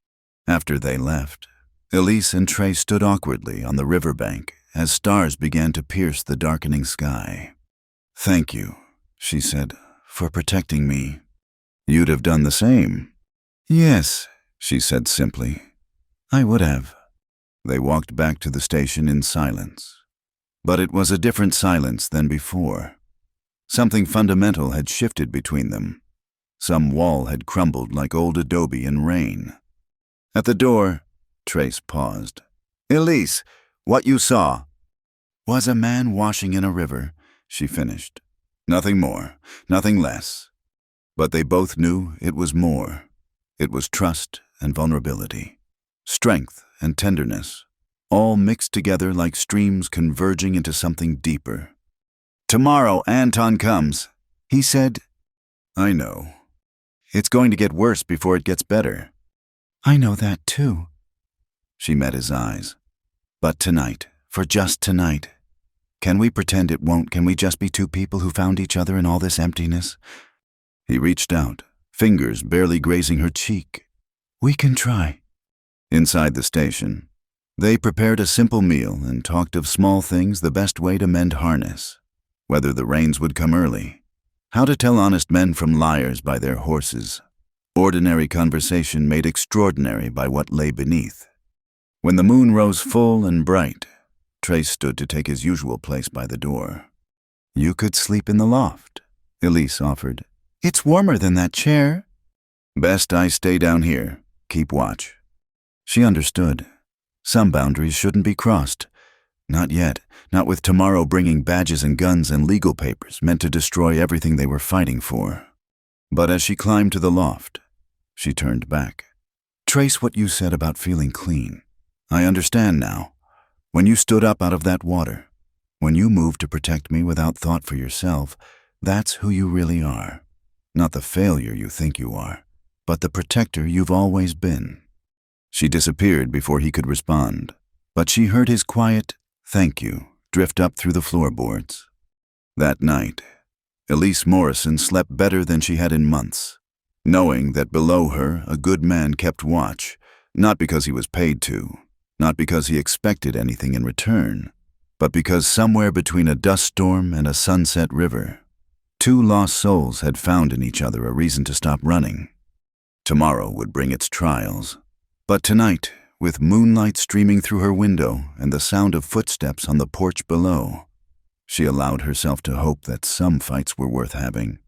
After they left, Elise and Trace stood awkwardly on the riverbank as stars began to pierce the darkening sky. "Thank you," she said, "for protecting me." "You'd have done the same." "Yes," she said simply. "I would have." They walked back to the station in silence. But it was a different silence than before. Something fundamental had shifted between them. Some wall had crumbled like old adobe in rain. At the door, Trace paused. "Elise, what you saw?" "Was a man washing in a river," she finished. "Nothing more, nothing less." But they both knew it was more. It was trust and vulnerability, strength and tenderness, all mixed together like streams converging into something deeper. "Tomorrow Anton comes," he said. "I know. It's going to get worse before it gets better." "I know that too." She met his eyes. "But tonight, for just tonight, can we pretend it won't? Can we just be two people who found each other in all this emptiness?" He reached out, fingers barely grazing her cheek. "We can try." Inside the station, they prepared a simple meal and talked of small things, the best way to mend harness, whether the rains would come early, how to tell honest men from liars by their horses. Ordinary conversation made extraordinary by what lay beneath. When the moon rose full and bright, Trace stood to take his usual place by the door. "You could sleep in the loft," Elise offered. "It's warmer than that chair." "Best I stay down here. Keep watch." She understood. Some boundaries shouldn't be crossed. Not yet, not with tomorrow bringing badges and guns and legal papers meant to destroy everything they were fighting for. But as she climbed to the loft, she turned back. "Trace what you said about feeling clean. I understand now. When you stood up out of that water, when you moved to protect me without thought for yourself, that's who you really are. Not the failure you think you are, but the protector you've always been." She disappeared before he could respond, but she heard his quiet "thank you" drift up through the floorboards. That night, Elise Morrison slept better than she had in months, knowing that below her a good man kept watch, not because he was paid to, not because he expected anything in return, but because somewhere between a dust storm and a sunset river, two lost souls had found in each other a reason to stop running. Tomorrow would bring its trials, but tonight, with moonlight streaming through her window and the sound of footsteps on the porch below, she allowed herself to hope that some fights were worth having,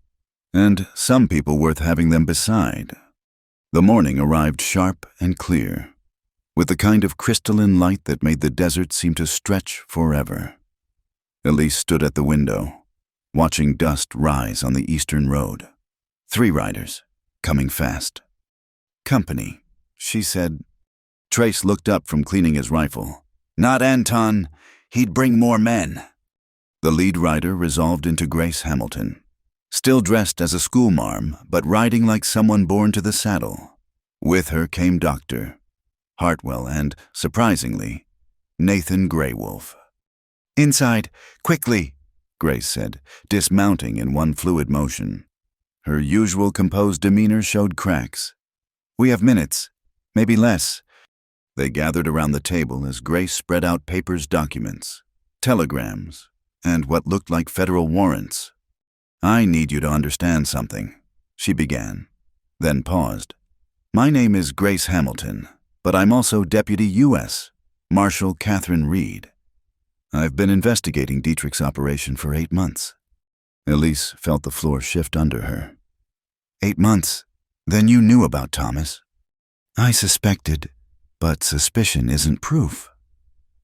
and some people worth having them beside. The morning arrived sharp and clear, with the kind of crystalline light that made the desert seem to stretch forever. Elise stood at the window, watching dust rise on the eastern road. 3 riders, coming fast. "Company," she said. Trace looked up from cleaning his rifle. "Not Anton. He'd bring more men." The lead rider resolved into Grace Hamilton, still dressed as a schoolmarm, but riding like someone born to the saddle. With her came Dr. Hartwell and, surprisingly, Nathan Grey Wolf. "Inside, quickly," Grace said, dismounting in one fluid motion. Her usual composed demeanor showed cracks. "We have minutes, maybe less." They gathered around the table as Grace spread out papers, documents, telegrams, and what looked like federal warrants. "I need you to understand something," she began, then paused. "My name is Grace Hamilton, but I'm also Deputy U.S. Marshal Catherine Reed. I've been investigating Dietrich's operation for 8 months." Elise felt the floor shift under her. 8 months? Then you knew about Thomas?" "I suspected, But suspicion isn't proof.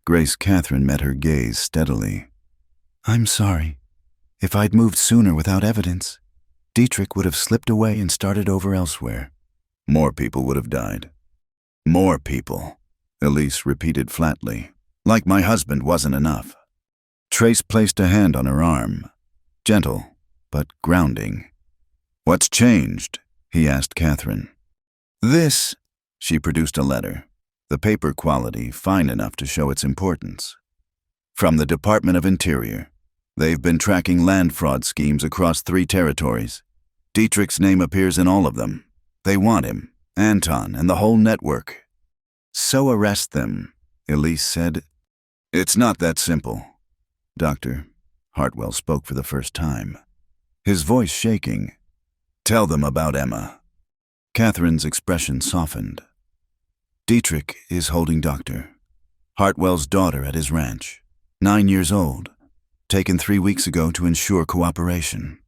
Grace Catherine met her gaze steadily. I'm sorry. If I'd moved sooner without evidence, Dietrich would have slipped away and started over elsewhere. More people would have died. More people, Elise repeated flatly, like my husband wasn't enough. Trace placed a hand on her arm, gentle but grounding. What's changed? He asked Catherine. This, she produced a letter, the paper quality fine enough to show its importance. From the Department of Interior. They've been tracking land fraud schemes across 3 territories. Dietrich's name appears in all of them. They want him, Anton, and the whole network. So arrest them, Elise said. It's not that simple. Doctor, Hartwell spoke for the first time, his voice shaking. Tell them about Emma. Catherine's expression softened. Dietrich is holding Doctor, Hartwell's daughter at his ranch, 9 years old, taken 3 weeks ago to ensure cooperation.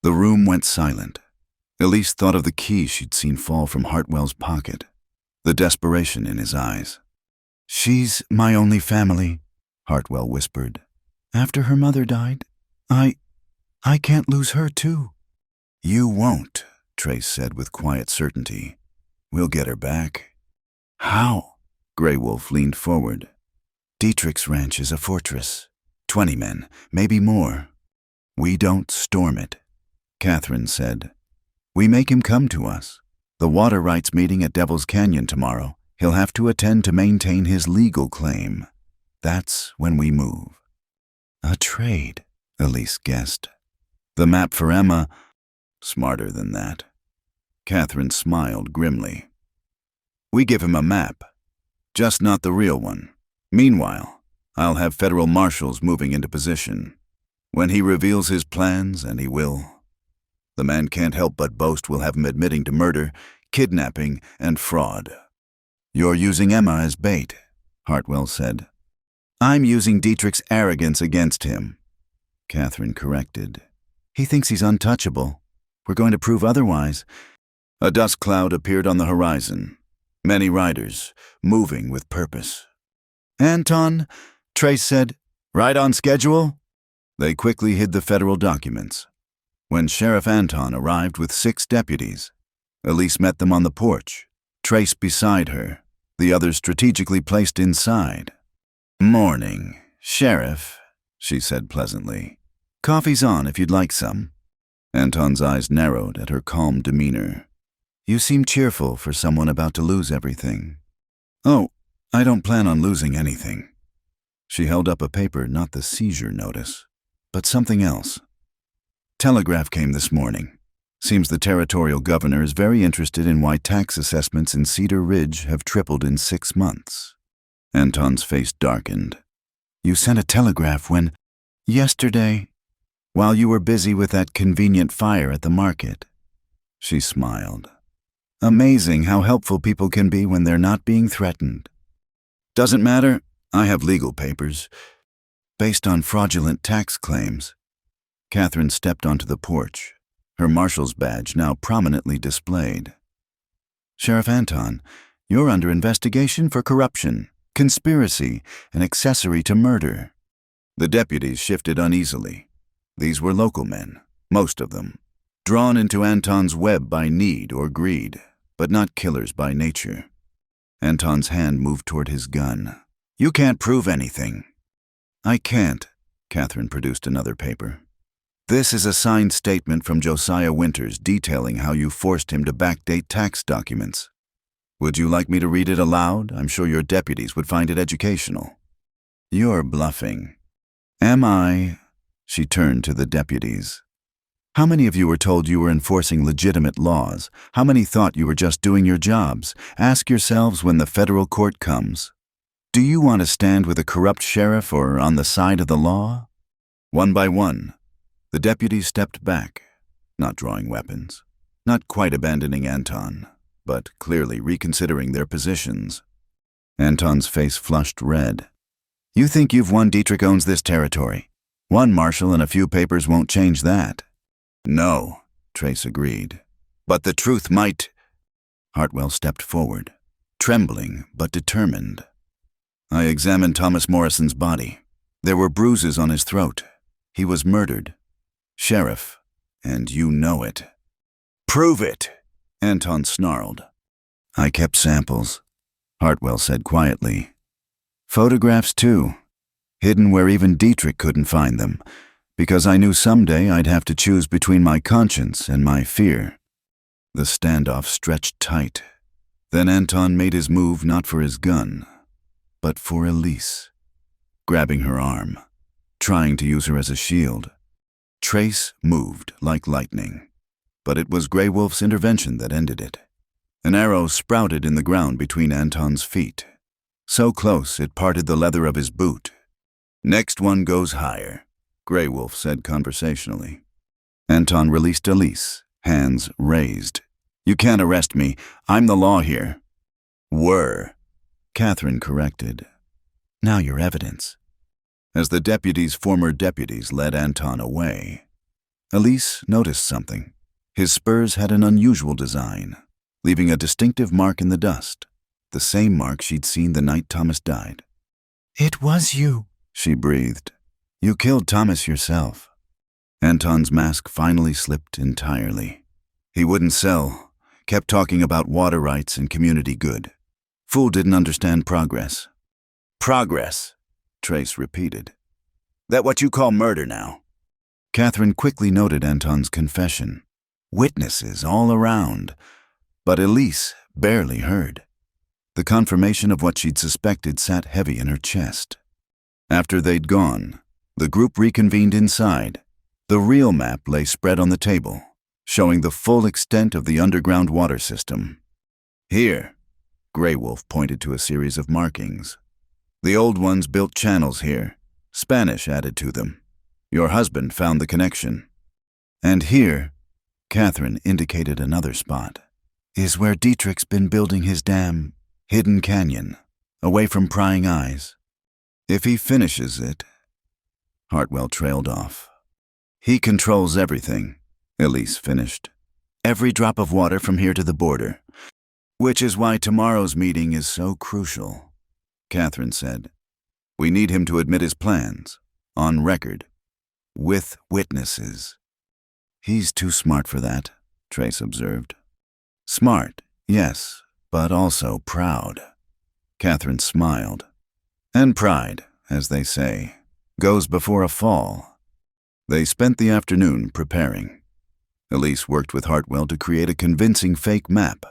The room went silent. Elise thought of the key she'd seen fall from Hartwell's pocket, the desperation in his eyes. She's my only family, Hartwell whispered. After her mother died, I can't lose her too. You won't, Trace said with quiet certainty. We'll get her back. How? Grey Wolf leaned forward. Dietrich's ranch is a fortress. 20 men, maybe more. We don't storm it, Catherine said. We make him come to us. The water rights meeting at Devil's Canyon tomorrow, he'll have to attend to maintain his legal claim. That's when we move. A trade, Elise guessed. The map for Emma, smarter than that. Catherine smiled grimly. We give him a map, just not the real one. Meanwhile, I'll have federal marshals moving into position. When he reveals his plans, and he will, the man can't help but boast we'll have him admitting to murder, kidnapping, and fraud. You're using Emma as bait, Hartwell said. I'm using Dietrich's arrogance against him, Catherine corrected. He thinks he's untouchable. We're going to prove otherwise. A dust cloud appeared on the horizon. Many riders, moving with purpose. Anton, Trace said, right on schedule? They quickly hid the federal documents. When Sheriff Anton arrived with 6 deputies, Elise met them on the porch, Trace beside her, the others strategically placed inside. Morning, Sheriff, she said pleasantly. Coffee's on if you'd like some. Anton's eyes narrowed at her calm demeanor. You seem cheerful for someone about to lose everything. Oh, I don't plan on losing anything. She held up a paper, not the seizure notice, but something else. Telegraph came this morning. Seems the territorial governor is very interested in why tax assessments in Cedar Ridge have tripled in 6 months. Anton's face darkened. You sent a telegraph when? Yesterday, while you were busy with that convenient fire at the market. She smiled. Amazing how helpful people can be when they're not being threatened. Doesn't matter, I have legal papers. Based on fraudulent tax claims. Catherine stepped onto the porch, her marshal's badge now prominently displayed. Sheriff Anton, you're under investigation for corruption, conspiracy, and accessory to murder. The deputies shifted uneasily. These were local men, most of them, drawn into Anton's web by need or greed, but not killers by nature. Anton's hand moved toward his gun. You can't prove anything. I can't. Catherine produced another paper. This is a signed statement from Josiah Winters detailing how you forced him to backdate tax documents. Would you like me to read it aloud? I'm sure your deputies would find it educational. You're bluffing. Am I? She turned to the deputies. How many of you were told you were enforcing legitimate laws? How many thought you were just doing your jobs? Ask yourselves when the federal court comes. Do you want to stand with a corrupt sheriff or on the side of the law? One by one, the deputies stepped back, not drawing weapons, not quite abandoning Anton, but clearly reconsidering their positions. Anton's face flushed red. You think you've won? Dietrich owns this territory. One marshal and a few papers won't change that. No, Trace agreed. But the truth might. Hartwell stepped forward. trembling but determined. I examined Thomas Morrison's body. There were bruises on his throat. He was murdered. Sheriff, and you know it. Prove it, Anton snarled. I kept samples, Hartwell said quietly. Photographs too, hidden where even Dietrich couldn't find them, because I knew someday I'd have to choose between my conscience and my fear. The standoff stretched tight. Then Anton made his move not for his gun, but for Elise, grabbing her arm, trying to use her as a shield. Trace moved like lightning, but it was Grey Wolf's intervention that ended it. An arrow sprouted in the ground between Anton's feet, so close it parted the leather of his boot. Next one goes higher, Grey Wolf said conversationally. Anton released Elise, hands raised. You can't arrest me. I'm the law here. Were, Catherine corrected. Now your evidence. As the deputy's former deputies led Anton away, Elise noticed something. His spurs had an unusual design, leaving a distinctive mark in the dust, the same mark she'd seen the night Thomas died. It was you, she breathed. You killed Thomas yourself. Anton's mask finally slipped entirely. He wouldn't sell, kept talking about water rights and community good. Fool didn't understand progress. Progress, Trace repeated. That what you call murder now? Catherine quickly noted Anton's confession. Witnesses all around, but Elise barely heard. The confirmation of what she'd suspected sat heavy in her chest. After they'd gone, the group reconvened inside. The real map lay spread on the table, showing the full extent of the underground water system. Here, Grey Wolf pointed to a series of markings. The old ones built channels here, Spanish added to them. Your husband found the connection. And here, Catherine indicated another spot, is where Dietrich's been building his dam, hidden canyon, away from prying eyes. If he finishes it, Hartwell trailed off. He controls everything, Elise finished. Every drop of water from here to the border. Which is why tomorrow's meeting is so crucial, Catherine said. We need him to admit his plans, on record, with witnesses. He's too smart for that, Trace observed. Smart, yes, but also proud. Catherine smiled. And pride, as they say, goes before a fall. They spent the afternoon preparing. Elise worked with Hartwell to create a convincing fake map,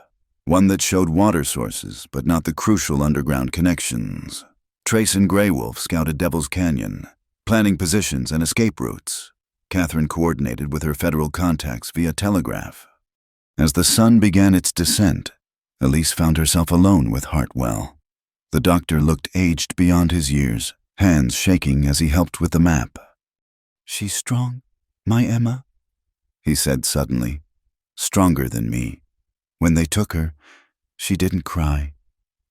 one that showed water sources but not the crucial underground connections. Trace and Grey Wolf scouted Devil's Canyon, planning positions and escape routes. Catherine coordinated with her federal contacts via telegraph. As the sun began its descent, Elise found herself alone with Hartwell. The doctor looked aged beyond his years, hands shaking as he helped with the map. She's strong, my Emma, he said suddenly. Stronger than me. When they took her, she didn't cry,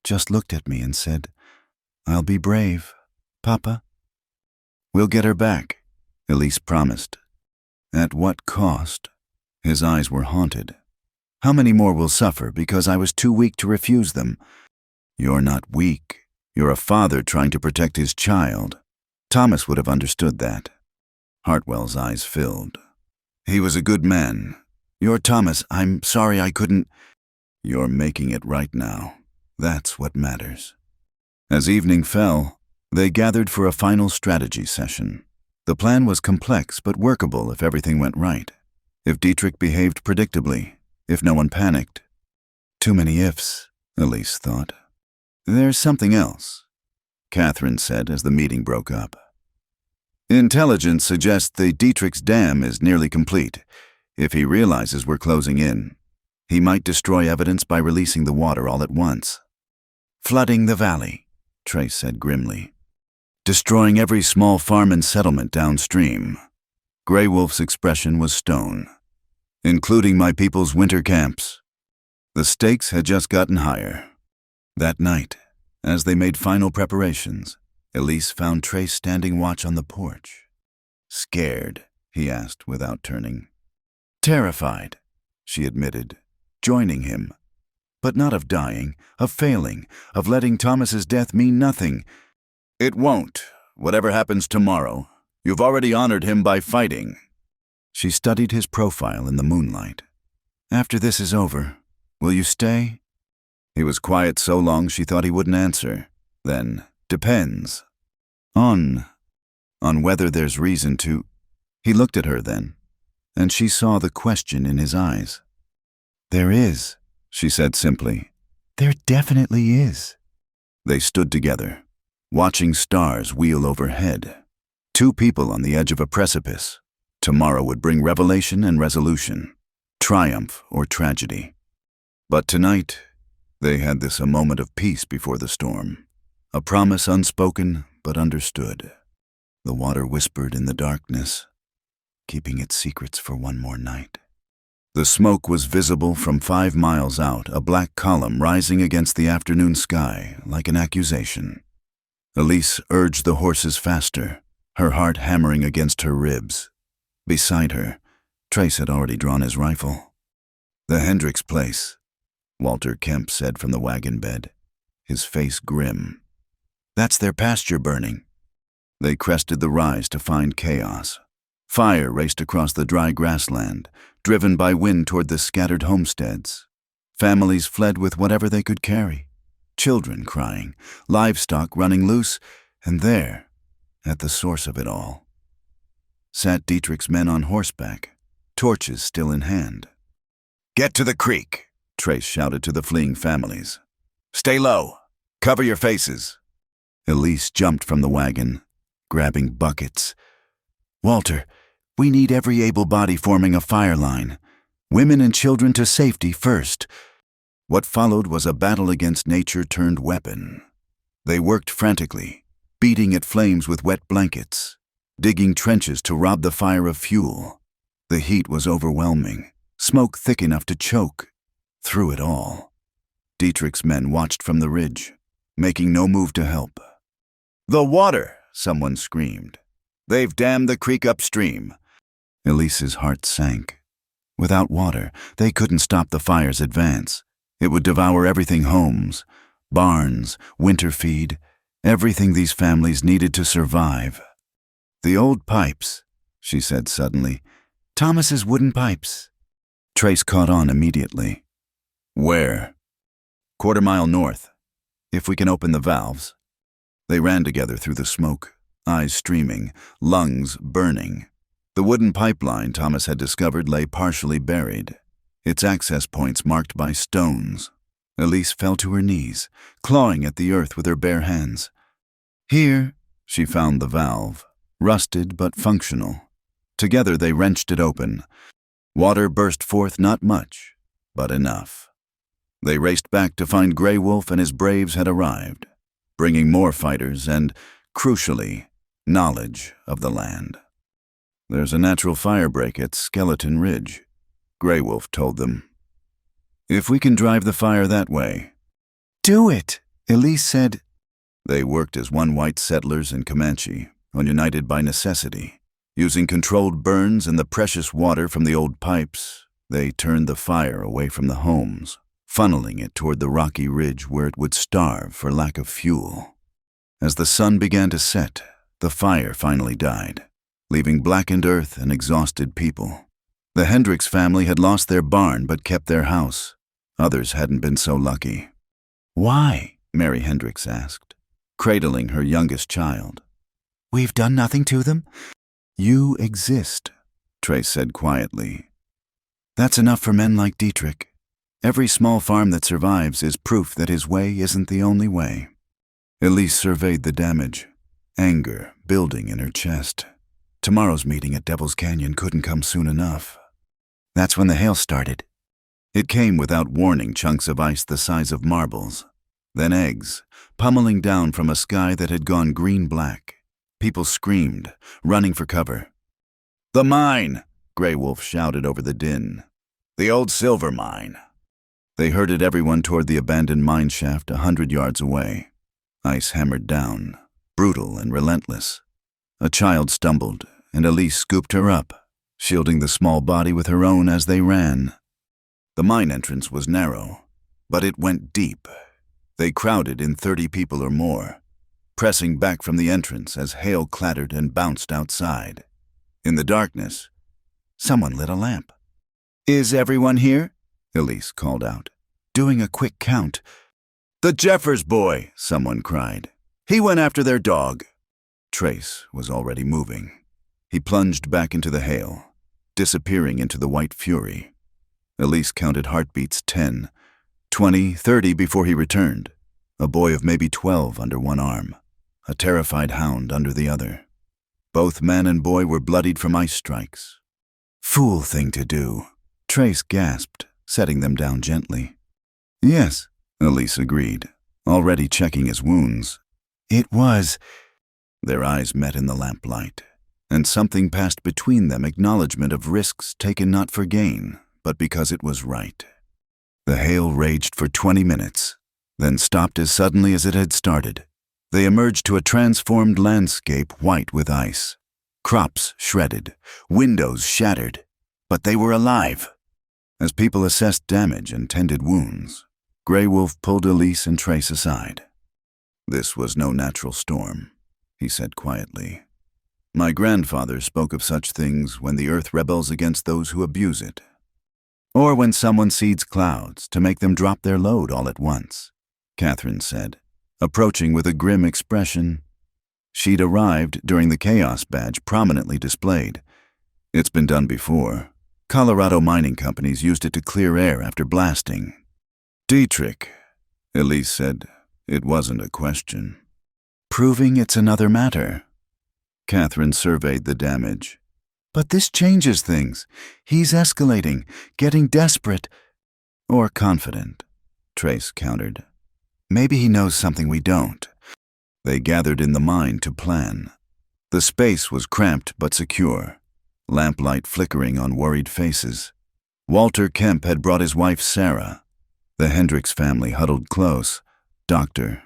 just looked at me and said, I'll be brave, Papa. We'll get her back, Elise promised. At what cost? His eyes were haunted. How many more will suffer because I was too weak to refuse them? You're not weak. You're a father trying to protect his child. Thomas would have understood that. Hartwell's eyes filled. He was a good man. You're Thomas. I'm sorry I couldn't. You're making it right now. That's what matters. As evening fell, they gathered for a final strategy session. The plan was complex but workable if everything went right. If Dietrich behaved predictably, if no one panicked. Too many ifs, Elise thought. There's something else, Catherine said as the meeting broke up. Intelligence suggests the Dietrich's dam is nearly complete. If he realizes we're closing in, he might destroy evidence by releasing the water all at once. Flooding the valley, Trace said grimly. Destroying every small farm and settlement downstream. Grey Wolf's expression was stone. Including my people's winter camps. The stakes had just gotten higher. That night, as they made final preparations, Elise found Trace standing watch on the porch. Scared, he asked without turning. Terrified, she admitted, joining him. but not of dying, of failing, of letting Thomas's death mean nothing. It won't, whatever happens tomorrow. You've already honored him by fighting. She studied his profile in the moonlight. After this is over, will you stay? He was quiet so long she thought he wouldn't answer. Then, depends. On whether there's reason to. He looked at her then, and she saw the question in his eyes. There is, she said simply. There definitely is. They stood together, watching stars wheel overhead. Two people on the edge of a precipice. Tomorrow would bring revelation and resolution, triumph or tragedy. But tonight, they had a moment of peace before the storm, a promise unspoken but understood. The water whispered in the darkness, keeping its secrets for one more night. The smoke was visible from 5 miles out, a black column rising against the afternoon sky like an accusation. Elise urged the horses faster, her heart hammering against her ribs. Beside her, Trace had already drawn his rifle. The Hendricks place, Walter Kemp said from the wagon bed, his face grim. That's their pasture burning. They crested the rise to find chaos. Fire raced across the dry grassland, driven by wind toward the scattered homesteads. Families fled with whatever they could carry. Children crying, livestock running loose, and there, at the source of it all, sat Dietrich's men on horseback, torches still in hand. Get to the creek, Trace shouted to the fleeing families. Stay low. Cover your faces. Elise jumped from the wagon, grabbing buckets. Walter, we need every able body forming a fire line. Women and children to safety first. What followed was a battle against nature turned weapon. They worked frantically, beating at flames with wet blankets, digging trenches to rob the fire of fuel. The heat was overwhelming, smoke thick enough to choke. Through it all, Dietrich's men watched from the ridge, making no move to help. The water, someone screamed. They've dammed the creek upstream. Elise's heart sank. Without water, they couldn't stop the fire's advance. It would devour everything: homes, barns, winter feed, everything these families needed to survive. The old pipes, she said suddenly. Thomas's wooden pipes. Trace caught on immediately. Where? 1/4 mile north. If we can open the valves. They ran together through the smoke, eyes streaming, lungs burning. The wooden pipeline Thomas had discovered lay partially buried, its access points marked by stones. Elise fell to her knees, clawing at the earth with her bare hands. Here, she found the valve, rusted but functional. Together they wrenched it open. Water burst forth, not much, but enough. They raced back to find Grey Wolf and his braves had arrived, bringing more fighters and, crucially, knowledge of the land. There's a natural fire break at Skeleton Ridge, Grey Wolf told them. If we can drive the fire that way. Do it, Elise said. They worked as one white settlers in Comanche, united by necessity. Using controlled burns and the precious water from the old pipes, they turned the fire away from the homes, funneling it toward the rocky ridge where it would starve for lack of fuel. As the sun began to set, the fire finally died, leaving blackened earth and exhausted people. The Hendricks family had lost their barn but kept their house. Others hadn't been so lucky. Why? Mary Hendricks asked, cradling her youngest child. We've done nothing to them. You exist, Trace said quietly. That's enough for men like Dietrich. Every small farm that survives is proof that his way isn't the only way. Elise surveyed the damage, anger building in her chest. Tomorrow's meeting at Devil's Canyon couldn't come soon enough. That's when the hail started. It came without warning, chunks of ice the size of marbles. Then eggs, pummeling down from a sky that had gone green-black. People screamed, running for cover. The mine, Grey Wolf shouted over the din. The old silver mine. They herded everyone toward the abandoned mine shaft 100 yards away. Ice hammered down, brutal and relentless. A child stumbled, and Elise scooped her up, shielding the small body with her own as they ran. The mine entrance was narrow. But it went deep. They crowded in 30 people or more, pressing back from the entrance as hail clattered and bounced outside. In the darkness, someone lit a lamp. "Is everyone here?" Elise called out, doing a quick count. "The Jeffers boy," someone cried. "He went after their dog." Trace was already moving. He plunged back into the hail, disappearing into the white fury. Elise counted heartbeats 10, 20, 30 before he returned, a boy of maybe 12 under one arm, a terrified hound under the other. Both man and boy were bloodied from ice strikes. "Fool thing to do," Trace gasped, setting them down gently. "Yes," Elise agreed, already checking his wounds. "It was." Their eyes met in the lamplight, and something passed between them, acknowledgement of risks taken not for gain, but because it was right. The hail raged for 20 minutes, then stopped as suddenly as it had started. They emerged to a transformed landscape white with ice. Crops shredded, windows shattered, but they were alive. As people assessed damage and tended wounds, Grey Wolf pulled Elise and Trace aside. "This was no natural storm," he said quietly. "My grandfather spoke of such things when the earth rebels against those who abuse it. Or when someone seeds clouds to make them drop their load all at once," Catherine said, approaching with a grim expression. She'd arrived during the Chaos Badge prominently displayed. It's been done before. Colorado mining companies used it to clear air after blasting. "Dietrich," Elise said. It wasn't a question. "Proving it's another matter." Catherine surveyed the damage. "But this changes things. He's escalating, getting desperate." "Or confident," Trace countered. "Maybe he knows something we don't." They gathered in the mine to plan. The space was cramped but secure, lamplight flickering on worried faces. Walter Kemp had brought his wife Sarah. The Hendricks family huddled close. Dr.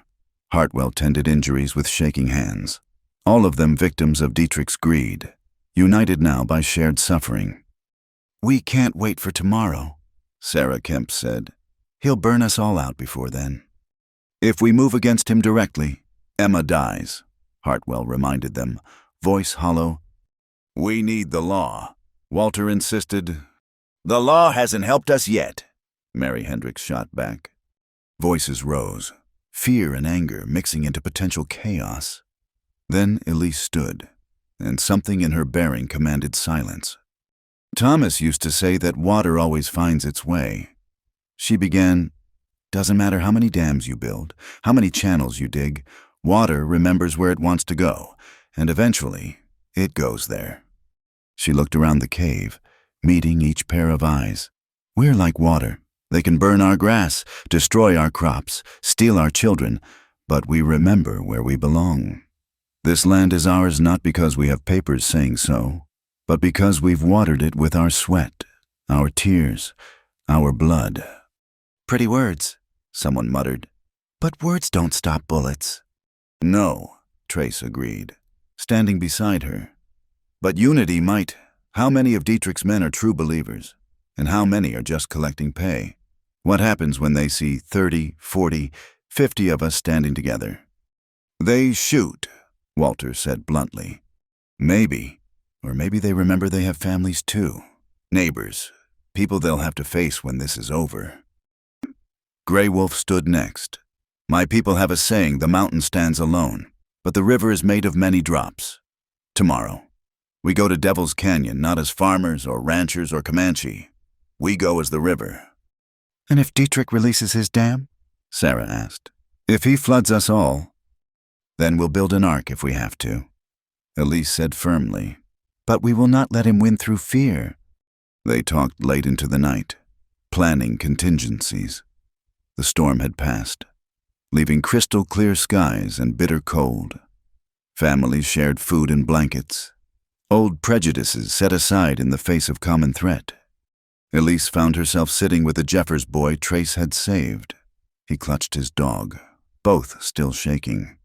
Hartwell tended injuries with shaking hands, all of them victims of Dietrich's greed, united now by shared suffering. "We can't wait for tomorrow," Sarah Kemp said. "He'll burn us all out before then." "If we move against him directly, Emma dies," Hartwell reminded them, voice hollow. "We need the law," Walter insisted. "The law hasn't helped us yet," Mary Hendricks shot back. Voices rose, fear and anger mixing into potential chaos. Then Elise stood, and something in her bearing commanded silence. "Thomas used to say that water always finds its way." She began, "Doesn't matter how many dams you build, how many channels you dig, water remembers where it wants to go, and eventually it goes there." She looked around the cave, meeting each pair of eyes. "We're like water. They can burn our grass, destroy our crops, steal our children, but we remember where we belong. This land is ours not because we have papers saying so, but because we've watered it with our sweat, our tears, our blood." "Pretty words," someone muttered. "But words don't stop bullets." "No," Trace agreed, standing beside her. "But unity might. How many of Dietrich's men are true believers? And how many are just collecting pay? What happens when they see 30, 40, 50 of us standing together?" "They shoot," Walter said bluntly. "Maybe. Or maybe they remember they have families too. Neighbors. People they'll have to face when this is over." Grey Wolf stood next. "My people have a saying, the mountain stands alone, but the river is made of many drops. Tomorrow, we go to Devil's Canyon not as farmers or ranchers or Comanche. We go as the river." "And if Dietrich releases his dam?" Sarah asked. "If he floods us all, then we'll build an ark if we have to," Elise said firmly. "But we will not let him win through fear." They talked late into the night, planning contingencies. The storm had passed, leaving crystal clear skies and bitter cold. Families shared food and blankets. Old prejudices set aside in the face of common threat. Elise found herself sitting with the Jeffers boy Trace had saved. He clutched his dog, both still shaking.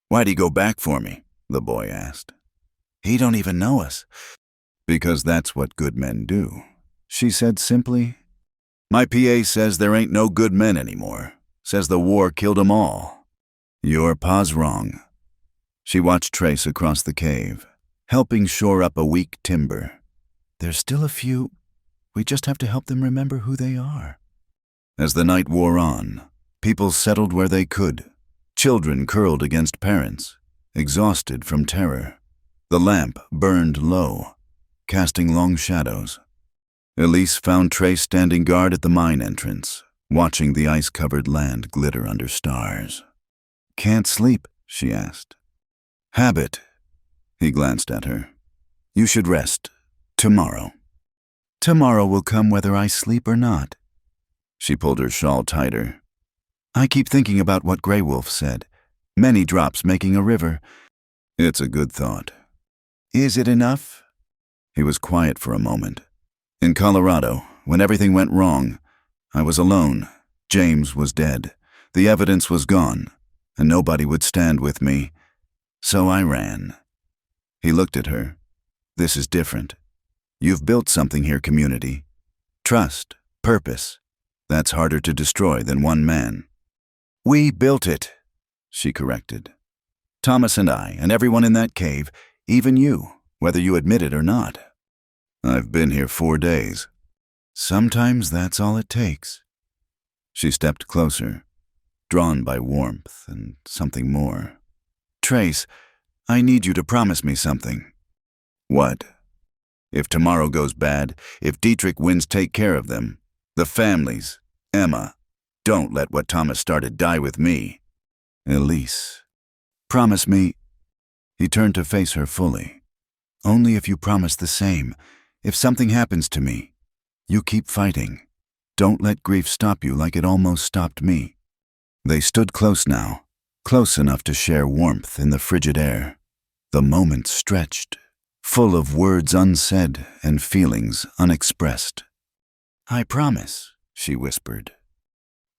"Why'd he go back for me?" the boy asked. "He don't even know us." "Because that's what good men do," she said simply. My PA says there ain't no good men anymore. Says the war killed 'em all. Your pa's wrong. She watched Trace across the cave, helping shore up a weak timber. There's still a few. We just have to help them remember who they are. As the night wore on, people settled where they could. Children curled against parents, exhausted from terror. The lamp burned low, casting long shadows. Elise found Trace standing guard at the mine entrance, watching the ice-covered land glitter under stars. "Can't sleep?" she asked. "Habit." He glanced at her. "You should rest. Tomorrow." "Tomorrow will come whether I sleep or not." She pulled her shawl tighter. "I keep thinking about what Grey Wolf said. Many drops making a river." "It's a good thought." "Is it enough?" He was quiet for a moment. "In Colorado, when everything went wrong, I was alone. James was dead. The evidence was gone, and nobody would stand with me. So I ran." He looked at her. "This is different. You've built something here, community. Trust, purpose. That's harder to destroy than one man." "We built it," she corrected. "Thomas and I, and everyone in that cave, even you, whether you admit it or not." "I've been here 4 days." "Sometimes that's all it takes." She stepped closer, drawn by warmth and something more. "Trace, I need you to promise me something." "What?" "If tomorrow goes bad, if Dietrich winds take care of them, the families, Emma, don't let what Thomas started die with me." "Elise, promise me." He turned to face her fully. "Only if you promise the same. If something happens to me, you keep fighting. Don't let grief stop you like it almost stopped me." They stood close now, close enough to share warmth in the frigid air. The moment stretched, full of words unsaid and feelings unexpressed. "I promise," she whispered.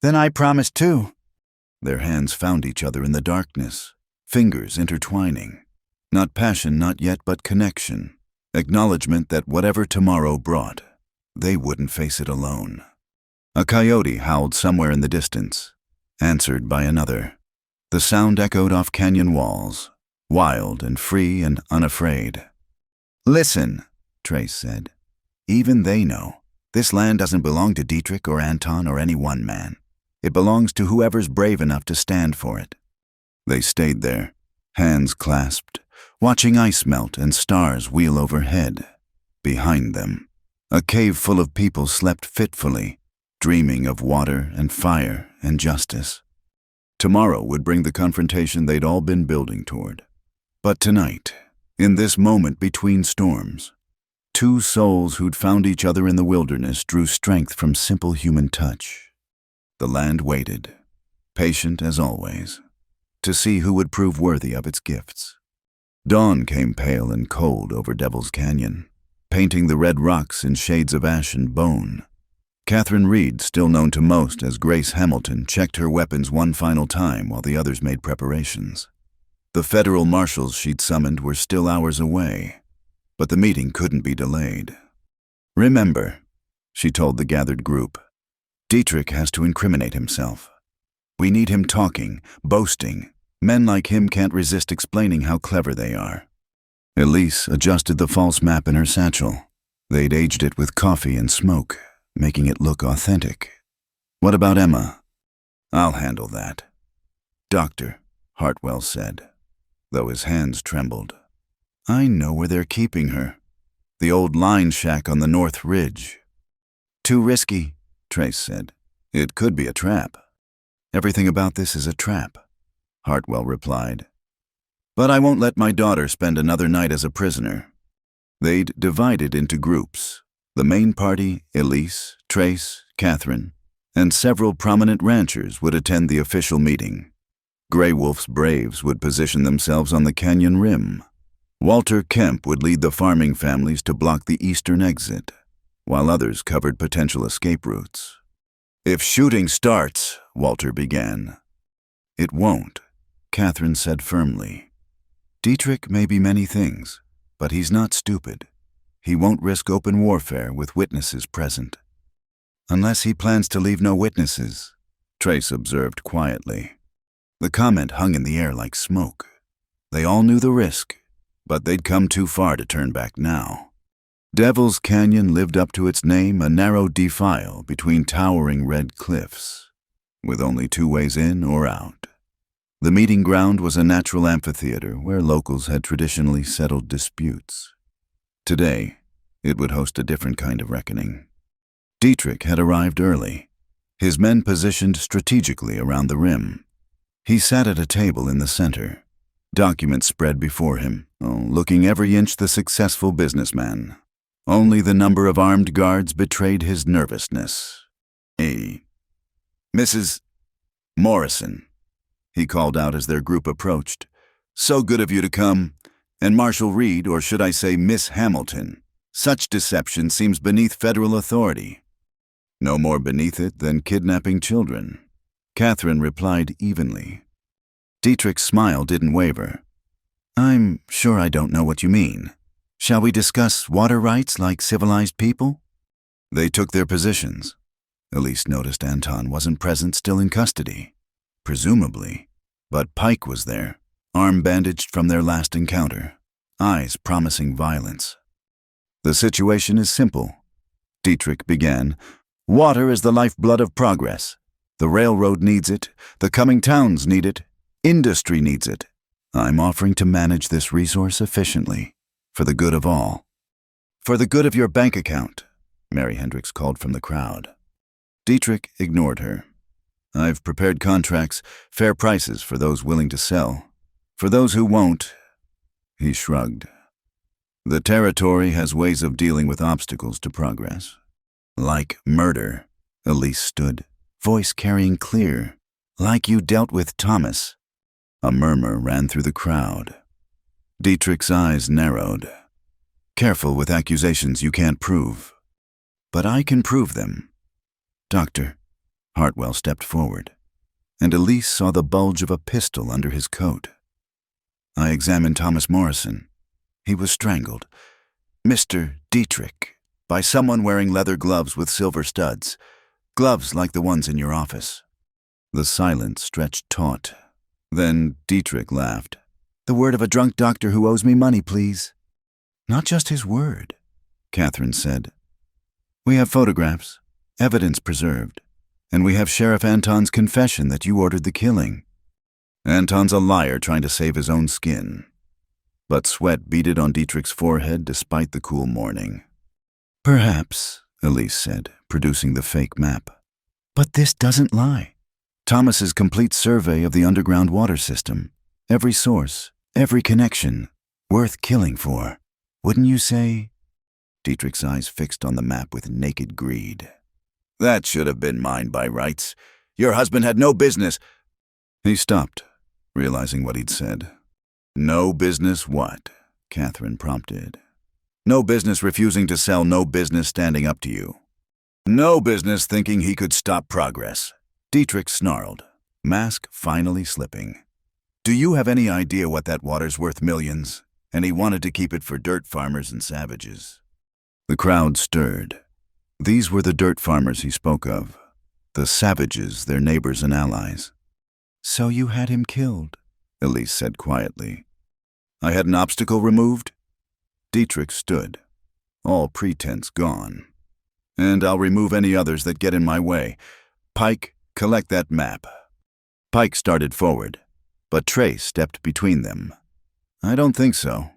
"Then I promise too." Their hands found each other in the darkness, fingers intertwining. Not passion, not yet, but connection. Acknowledgement that whatever tomorrow brought, they wouldn't face it alone. A coyote howled somewhere in the distance, answered by another. The sound echoed off canyon walls, wild and free and unafraid. "Listen," Trace said. "Even they know. This land doesn't belong to Dietrich or Anton or any one man. It belongs to whoever's brave enough to stand for it." They stayed there, hands clasped, watching ice melt and stars wheel overhead. Behind them, a cave full of people slept fitfully, dreaming of water and fire and justice. Tomorrow would bring the confrontation they'd all been building toward. But tonight, in this moment between storms, two souls who'd found each other in the wilderness drew strength from simple human touch. The land waited, patient as always, to see who would prove worthy of its gifts. Dawn came pale and cold over Devil's Canyon, painting the red rocks in shades of ash and bone. Catherine Reed, still known to most as Grace Hamilton, checked her weapons one final time while the others made preparations. The federal marshals she'd summoned were still hours away, but the meeting couldn't be delayed. "Remember," she told the gathered group, "Dietrich has to incriminate himself. We need him talking, boasting. Men like him can't resist explaining how clever they are." Elise adjusted the false map in her satchel. They'd aged it with coffee and smoke, making it look authentic. "What about Emma?" "I'll handle that." "Doctor," Hartwell said, though his hands trembled. "I know where they're keeping her. The old line shack on the North Ridge." "Too risky," Trace said. "It could be a trap." "Everything about this is a trap," Hartwell replied. "But I won't let my daughter spend another night as a prisoner." They'd divided into groups. The main party, Elise, Trace, Catherine, and several prominent ranchers would attend the official meeting. Grey Wolf's braves would position themselves on the canyon rim. Walter Kemp would lead the farming families to block the eastern exit, while others covered potential escape routes. "If shooting starts," Walter began. "It won't," Catherine said firmly. "Dietrich may be many things, but he's not stupid. He won't risk open warfare with witnesses present." Unless he plans to leave no witnesses, Trace observed quietly. The comment hung in the air like smoke. They all knew the risk, but they'd come too far to turn back now. Devil's Canyon lived up to its name, a narrow defile between towering red cliffs, with only two ways in or out. The meeting ground was a natural amphitheater where locals had traditionally settled disputes. Today, it would host a different kind of reckoning. Dietrich had arrived early, his men positioned strategically around the rim. He sat at a table in the center, documents spread before him, looking every inch the successful businessman. Only the number of armed guards betrayed his nervousness. Mrs. Morrison, he called out as their group approached. So good of you to come. And Marshal Reed, or should I say Miss Hamilton. Such deception seems beneath federal authority. No more beneath it than kidnapping children, Catherine replied evenly. Dietrich's smile didn't waver. I'm sure I don't know what you mean. Shall we discuss water rights like civilized people? They took their positions. Elise noticed Anton wasn't present, still in custody. Presumably. But Pike was there, arm bandaged from their last encounter, eyes promising violence. The situation is simple, Dietrich began. Water is the lifeblood of progress. The railroad needs it, the coming towns need it, industry needs it. I'm offering to manage this resource efficiently, for the good of all. For the good of your bank account, Mary Hendricks called from the crowd. Dietrich ignored her. I've prepared contracts, fair prices for those willing to sell. For those who won't, he shrugged. The territory has ways of dealing with obstacles to progress. Like murder, Elise stood, voice carrying clear. Like you dealt with Thomas. A murmur ran through the crowd. Dietrich's eyes narrowed. Careful with accusations you can't prove. But I can prove them. Doctor, Hartwell stepped forward, and Elise saw the bulge of a pistol under his coat. I examined Thomas Morrison. He was strangled. Mr. Dietrich, by someone wearing leather gloves with silver studs, gloves like the ones in your office. The silence stretched taut. Then Dietrich laughed. The word of a drunk doctor who owes me money, please. Not just his word, Catherine said. We have photographs, evidence preserved, and we have Sheriff Anton's confession that you ordered the killing. Anton's a liar trying to save his own skin. But sweat beaded on Dietrich's forehead despite the cool morning. Perhaps, Elise said, producing the fake map. But this doesn't lie. Thomas's complete survey of the underground water system. Every source, every connection, worth killing for. Wouldn't you say? Dietrich's eyes fixed on the map with naked greed. That should have been mine by rights. Your husband had no business. He stopped, realizing what he'd said. No business what? Catherine prompted. No business refusing to sell, no business standing up to you. No business thinking he could stop progress. Dietrich snarled, mask finally slipping. Do you have any idea what that water's worth? Millions? And he wanted to keep it for dirt farmers and savages. The crowd stirred. These were the dirt farmers he spoke of, the savages, their neighbors and allies. So you had him killed, Elise said quietly. I had an obstacle removed? Dietrich stood, all pretense gone. And I'll remove any others that get in my way. Pike, collect that map. Pike started forward, but Trace stepped between them. I don't think so.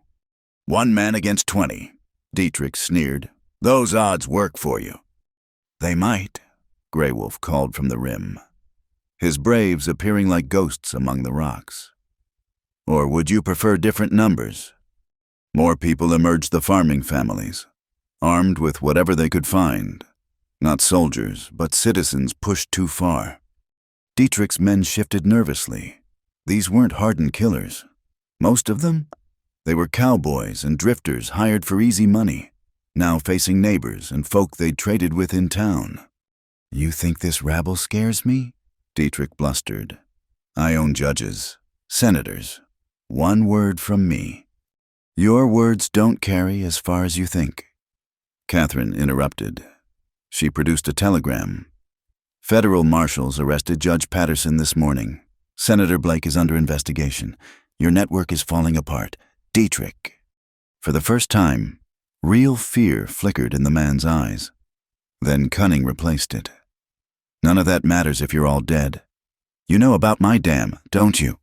1 man against 20, Dietrich sneered. Those odds work for you. They might, Grey Wolf called from the rim, his braves appearing like ghosts among the rocks. Or would you prefer different numbers? More people emerged, the farming families, armed with whatever they could find. Not soldiers, but citizens pushed too far. Dietrich's men shifted nervously. These weren't hardened killers. Most of them? They were cowboys and drifters hired for easy money, now facing neighbors and folk they'd traded with in town. You think this rabble scares me? Dietrich blustered. I own judges, senators. 1 word from me. Your words don't carry as far as you think. Catherine interrupted. She produced a telegram. Federal marshals arrested Judge Patterson this morning. Senator Blake is under investigation. Your network is falling apart. Dietrich. For the first time, real fear flickered in the man's eyes. Then cunning replaced it. None of that matters if you're all dead. You know about my dam, don't you?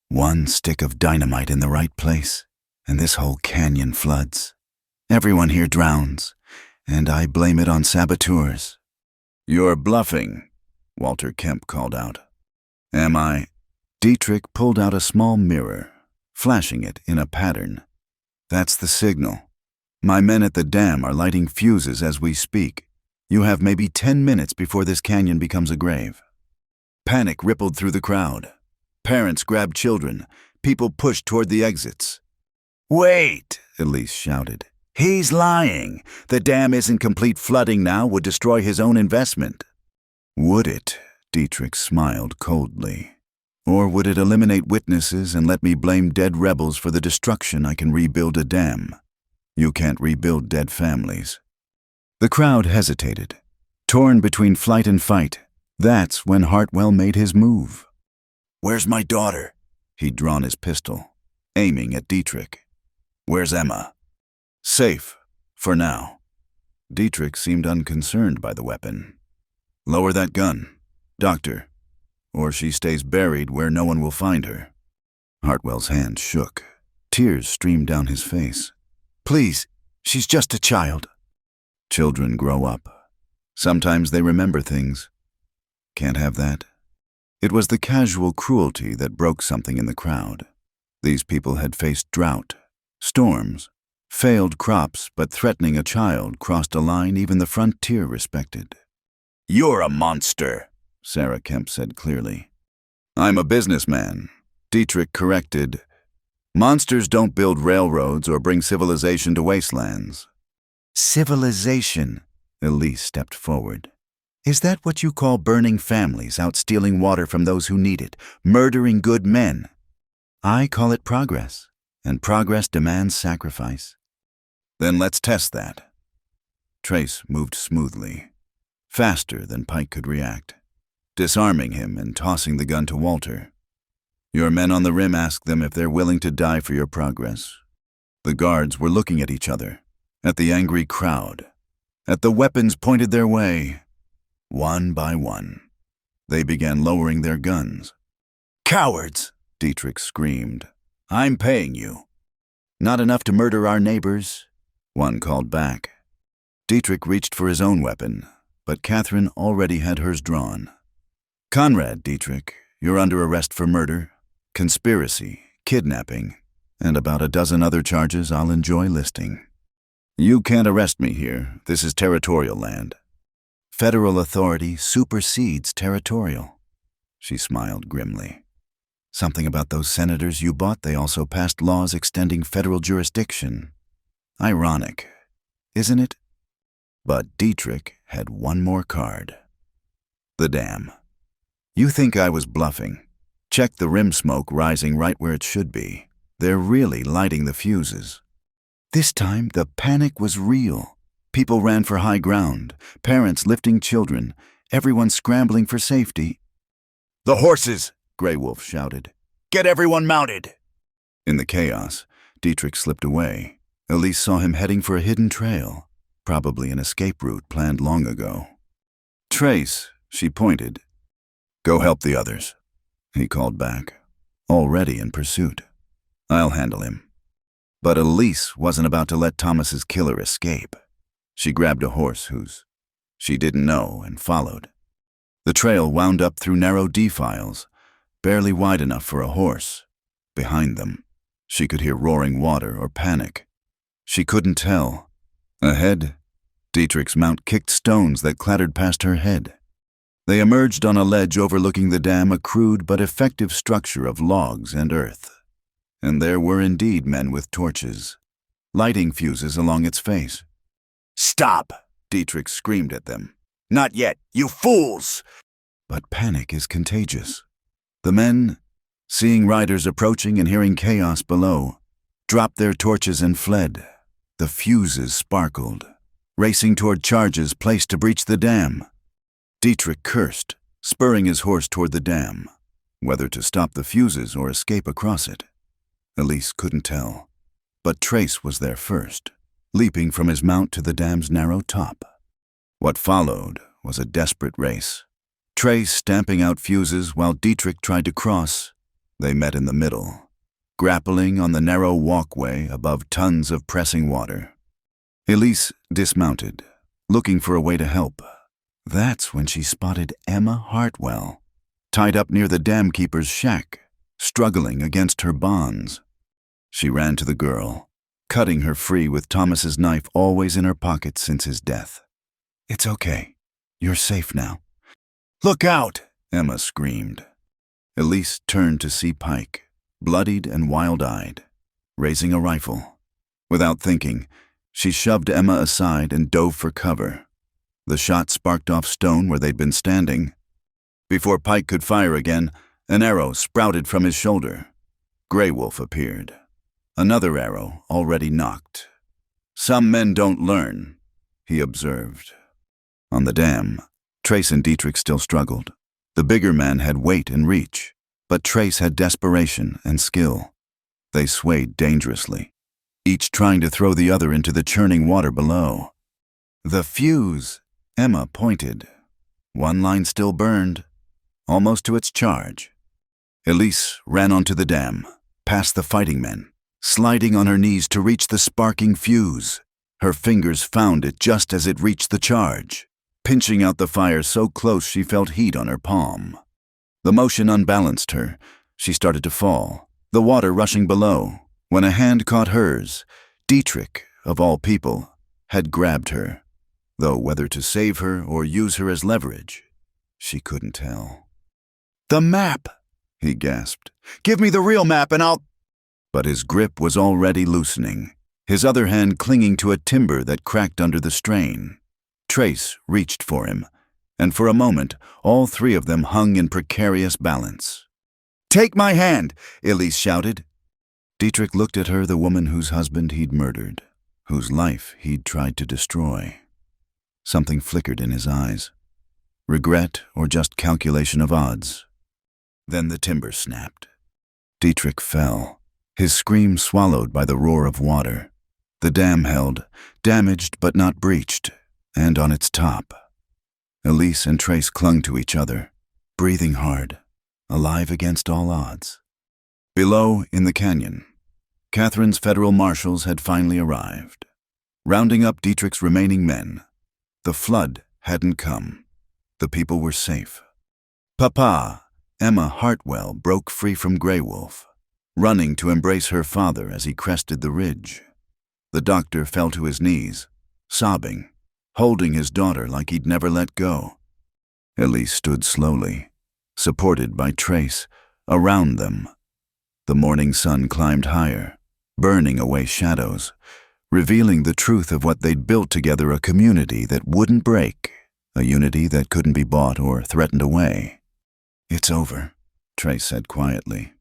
One stick of dynamite in the right place, and this whole canyon floods. Everyone here drowns, and I blame it on saboteurs. You're bluffing, Walter Kemp called out. Am I? Dietrich pulled out a small mirror, flashing it in a pattern. That's the signal. My men at the dam are lighting fuses as we speak. You have maybe 10 minutes before this canyon becomes a grave. Panic rippled through the crowd. Parents grabbed children. People pushed toward the exits. Wait, Elise shouted. He's lying. The dam isn't complete. Flooding now would destroy his own investment. Would it? Dietrich smiled coldly. Or would it eliminate witnesses and let me blame dead rebels for the destruction I can rebuild a dam? You can't rebuild dead families. The crowd hesitated, torn between flight and fight. That's when Hartwell made his move. Where's my daughter? He'd drawn his pistol, aiming at Dietrich. Where's Emma? Safe, for now. Dietrich seemed unconcerned by the weapon. Lower that gun, Doctor, or she stays buried where no one will find her. Hartwell's hand shook. Tears streamed down his face. Please, she's just a child. Children grow up. Sometimes they remember things. Can't have that. It was the casual cruelty that broke something in the crowd. These people had faced drought, storms, failed crops, but threatening a child crossed a line even the frontier respected. You're a monster, Sarah Kemp said clearly. I'm a businessman, Dietrich corrected. Monsters don't build railroads or bring civilization to wastelands. Civilization, Elise stepped forward. Is that what you call burning families out stealing water from those who need it, murdering good men? I call it progress, and progress demands sacrifice. Then let's test that. Trace moved smoothly, faster than Pike could react, disarming him and tossing the gun to Walter. Your men on the rim asked them if they're willing to die for your progress. The guards were looking at each other, at the angry crowd, at the weapons pointed their way. One by one, they began lowering their guns. Cowards, Dietrich screamed. I'm paying you. Not enough to murder our neighbors, one called back. Dietrich reached for his own weapon, but Catherine already had hers drawn. Conrad, Dietrich, you're under arrest for murder, conspiracy, kidnapping, and about a dozen other charges I'll enjoy listing. You can't arrest me here. This is territorial land. Federal authority supersedes territorial. She smiled grimly. Something about those senators you bought, they also passed laws extending federal jurisdiction. Ironic, isn't it? But Dietrich had one more card. The dam. You think I was bluffing. Check the rim smoke rising right where it should be. They're really lighting the fuses. This time, the panic was real. People ran for high ground, parents lifting children, everyone scrambling for safety. The horses, Grey Wolf shouted. Get everyone mounted! In the chaos, Dietrich slipped away. Elise saw him heading for a hidden trail, probably an escape route planned long ago. Trace, she pointed. Go help the others, he called back, already in pursuit. I'll handle him. But Elise wasn't about to let Thomas's killer escape. She grabbed a horse whose she didn't know and followed. The trail wound up through narrow defiles, barely wide enough for a horse. Behind them, she could hear roaring water or panic. She couldn't tell. Ahead, Dietrich's mount kicked stones that clattered past her head. They emerged on a ledge overlooking the dam, a crude but effective structure of logs and earth. And there were indeed men with torches, lighting fuses along its face. Stop! Dietrich screamed at them. Not yet, you fools! But panic is contagious. The men, seeing riders approaching and hearing chaos below, dropped their torches and fled. The fuses sparkled. racing toward charges placed to breach the dam. Dietrich cursed, spurring his horse toward the dam. Whether to stop the fuses or escape across it, Elise couldn't tell. But Trace was there first, leaping from his mount to the dam's narrow top. What followed was a desperate race. Trace stamping out fuses while Dietrich tried to cross. They met in the middle, grappling on the narrow walkway above tons of pressing water. Elise dismounted, looking for a way to help. That's when she spotted Emma Hartwell, tied up near the dam keeper's shack, struggling against her bonds. She ran to the girl, cutting her free with Thomas's knife always in her pocket since his death. "It's okay. You're safe now." "Look out!" Emma screamed. Elise turned to see Pike, bloodied and wild-eyed, raising a rifle. Without thinking, she shoved Emma aside and dove for cover. The shot sparked off stone where they'd been standing. Before Pike could fire again, an arrow sprouted from his shoulder. Grey Wolf appeared. Another arrow already knocked. "Some men don't learn," he observed. On the dam, Trace and Dietrich still struggled. The bigger man had weight and reach, but Trace had desperation and skill. They swayed dangerously, each trying to throw the other into the churning water below. "The fuse," Emma pointed. One line still burned, almost to its charge. Elise ran onto the dam, past the fighting men, sliding on her knees to reach the sparking fuse. Her fingers found it just as it reached the charge, pinching out the fire so close she felt heat on her palm. The motion unbalanced her. She started to fall, the water rushing below, when a hand caught hers. Dietrich, of all people, had grabbed her, though whether to save her or use her as leverage, she couldn't tell. "The map!" he gasped. "Give me the real map and I'll—" But his grip was already loosening, his other hand clinging to a timber that cracked under the strain. Trace reached for him, and for a moment, all three of them hung in precarious balance. "Take my hand!" Elise shouted. Dietrich looked at her, the woman whose husband he'd murdered, whose life he'd tried to destroy. Something flickered in his eyes. Regret or just calculation of odds. Then the timber snapped. Dietrich fell, his scream swallowed by the roar of water. The dam held, damaged but not breached, and on its top. Elise and Trace clung to each other, breathing hard, alive against all odds. Below, in the canyon, Catherine's federal marshals had finally arrived, rounding up Dietrich's remaining men. The flood hadn't come. The people were safe. Papa, Emma Hartwell, broke free from Grey Wolf, running to embrace her father as he crested the ridge. The doctor fell to his knees, sobbing, holding his daughter like he'd never let go. Elise stood slowly, supported by Trace, around them. The morning sun climbed higher, burning away shadows, revealing the truth of what they'd built together, a community that wouldn't break, a unity that couldn't be bought or threatened away. "It's over," Trace said quietly.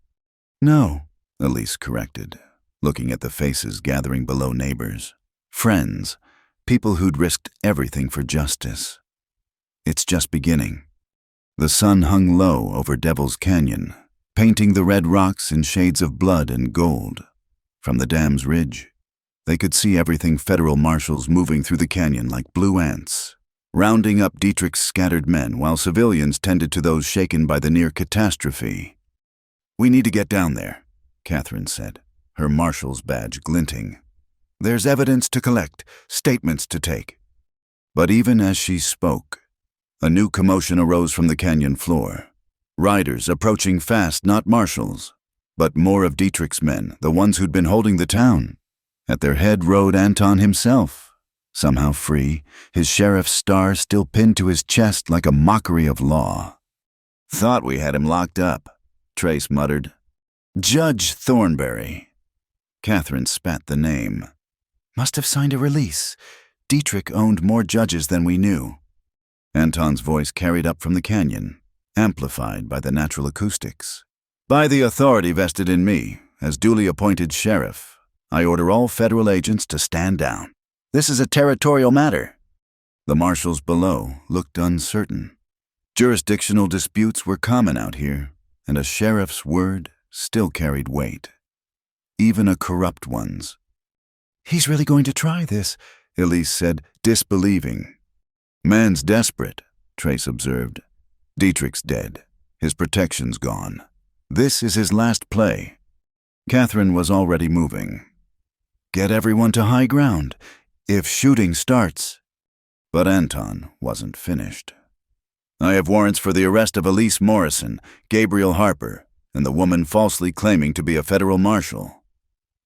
"No," Elise corrected, looking at the faces gathering below, neighbors, friends, people who'd risked everything for justice. "It's just beginning." The sun hung low over Devil's Canyon, painting the red rocks in shades of blood and gold. From the dam's ridge, they could see everything federal marshals moving through the canyon like blue ants, rounding up Dietrich's scattered men while civilians tended to those shaken by the near catastrophe. "We need to get down there," Catherine said, her marshal's badge glinting. "There's evidence to collect, statements to take." But even as she spoke, a new commotion arose from the canyon floor. Riders approaching fast, not marshals, but more of Dietrich's men, the ones who'd been holding the town. At their head rode Anton himself, somehow free, his sheriff's star still pinned to his chest like a mockery of law. "Thought we had him locked up," Trace muttered. "Judge Thornberry." Catherine spat the name. "Must have signed a release. Dietrich owned more judges than we knew." Anton's voice carried up from the canyon, amplified by the natural acoustics. "By the authority vested in me, as duly appointed sheriff, I order all federal agents to stand down." This is a territorial matter." The marshals below looked uncertain. Jurisdictional disputes were common out here, and a sheriff's word still carried weight, even a corrupt one's. "He's really going to try this," Elise said, disbelieving. "Man's desperate," Trace observed. "Dietrich's dead. His protection's gone. This is his last play." Catherine was already moving. "Get everyone to high ground. If shooting starts." But Anton wasn't finished. "I have warrants for the arrest of Elise Morrison, Gabriel Harper, and the woman falsely claiming to be a federal marshal.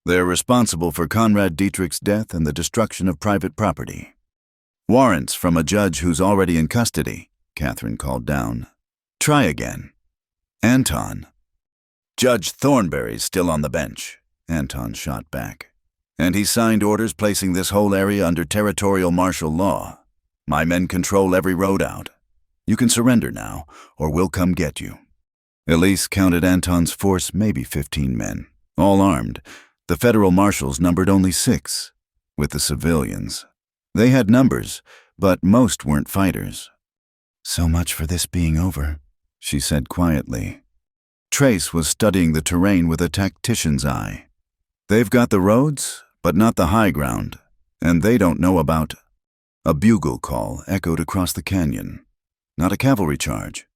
They're responsible for Conrad Dietrich's death and the destruction of private property." "Warrants from a judge who's already in custody," Catherine called down. "Try again." "Anton." "Judge Thornberry's still on the bench," Anton shot back. "And he signed orders placing this whole area under territorial martial law. My men control every road out. You can surrender now, or we'll come get you." Elise counted Anton's force maybe 15 men, all armed. The federal marshals numbered only 6, with the civilians. They had numbers, but most weren't fighters. "So much for this being over," she said quietly. Trace was studying the terrain with a tactician's eye. "They've got the roads, but not the high ground, and they don't know about—" A bugle call echoed across the canyon. Not a cavalry charge,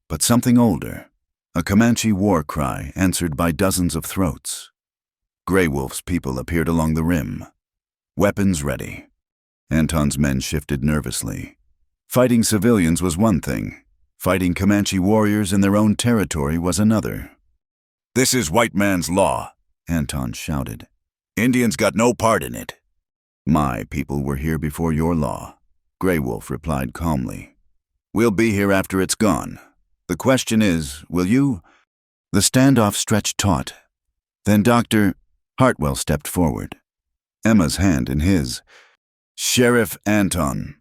but something older. A Comanche war cry answered by dozens of throats. Grey Wolf's people appeared along the rim. Weapons ready. Anton's men shifted nervously. Fighting civilians was one thing. Fighting Comanche warriors in their own territory was another. "This is white man's law," Anton shouted. "Indians got no part in it." "My people were here before your law," Grey Wolf replied calmly. "We'll be here after it's gone. The question is, will you—" The standoff stretched taut. Then Dr. Hartwell stepped forward, Emma's hand in his. "Sheriff Anton,"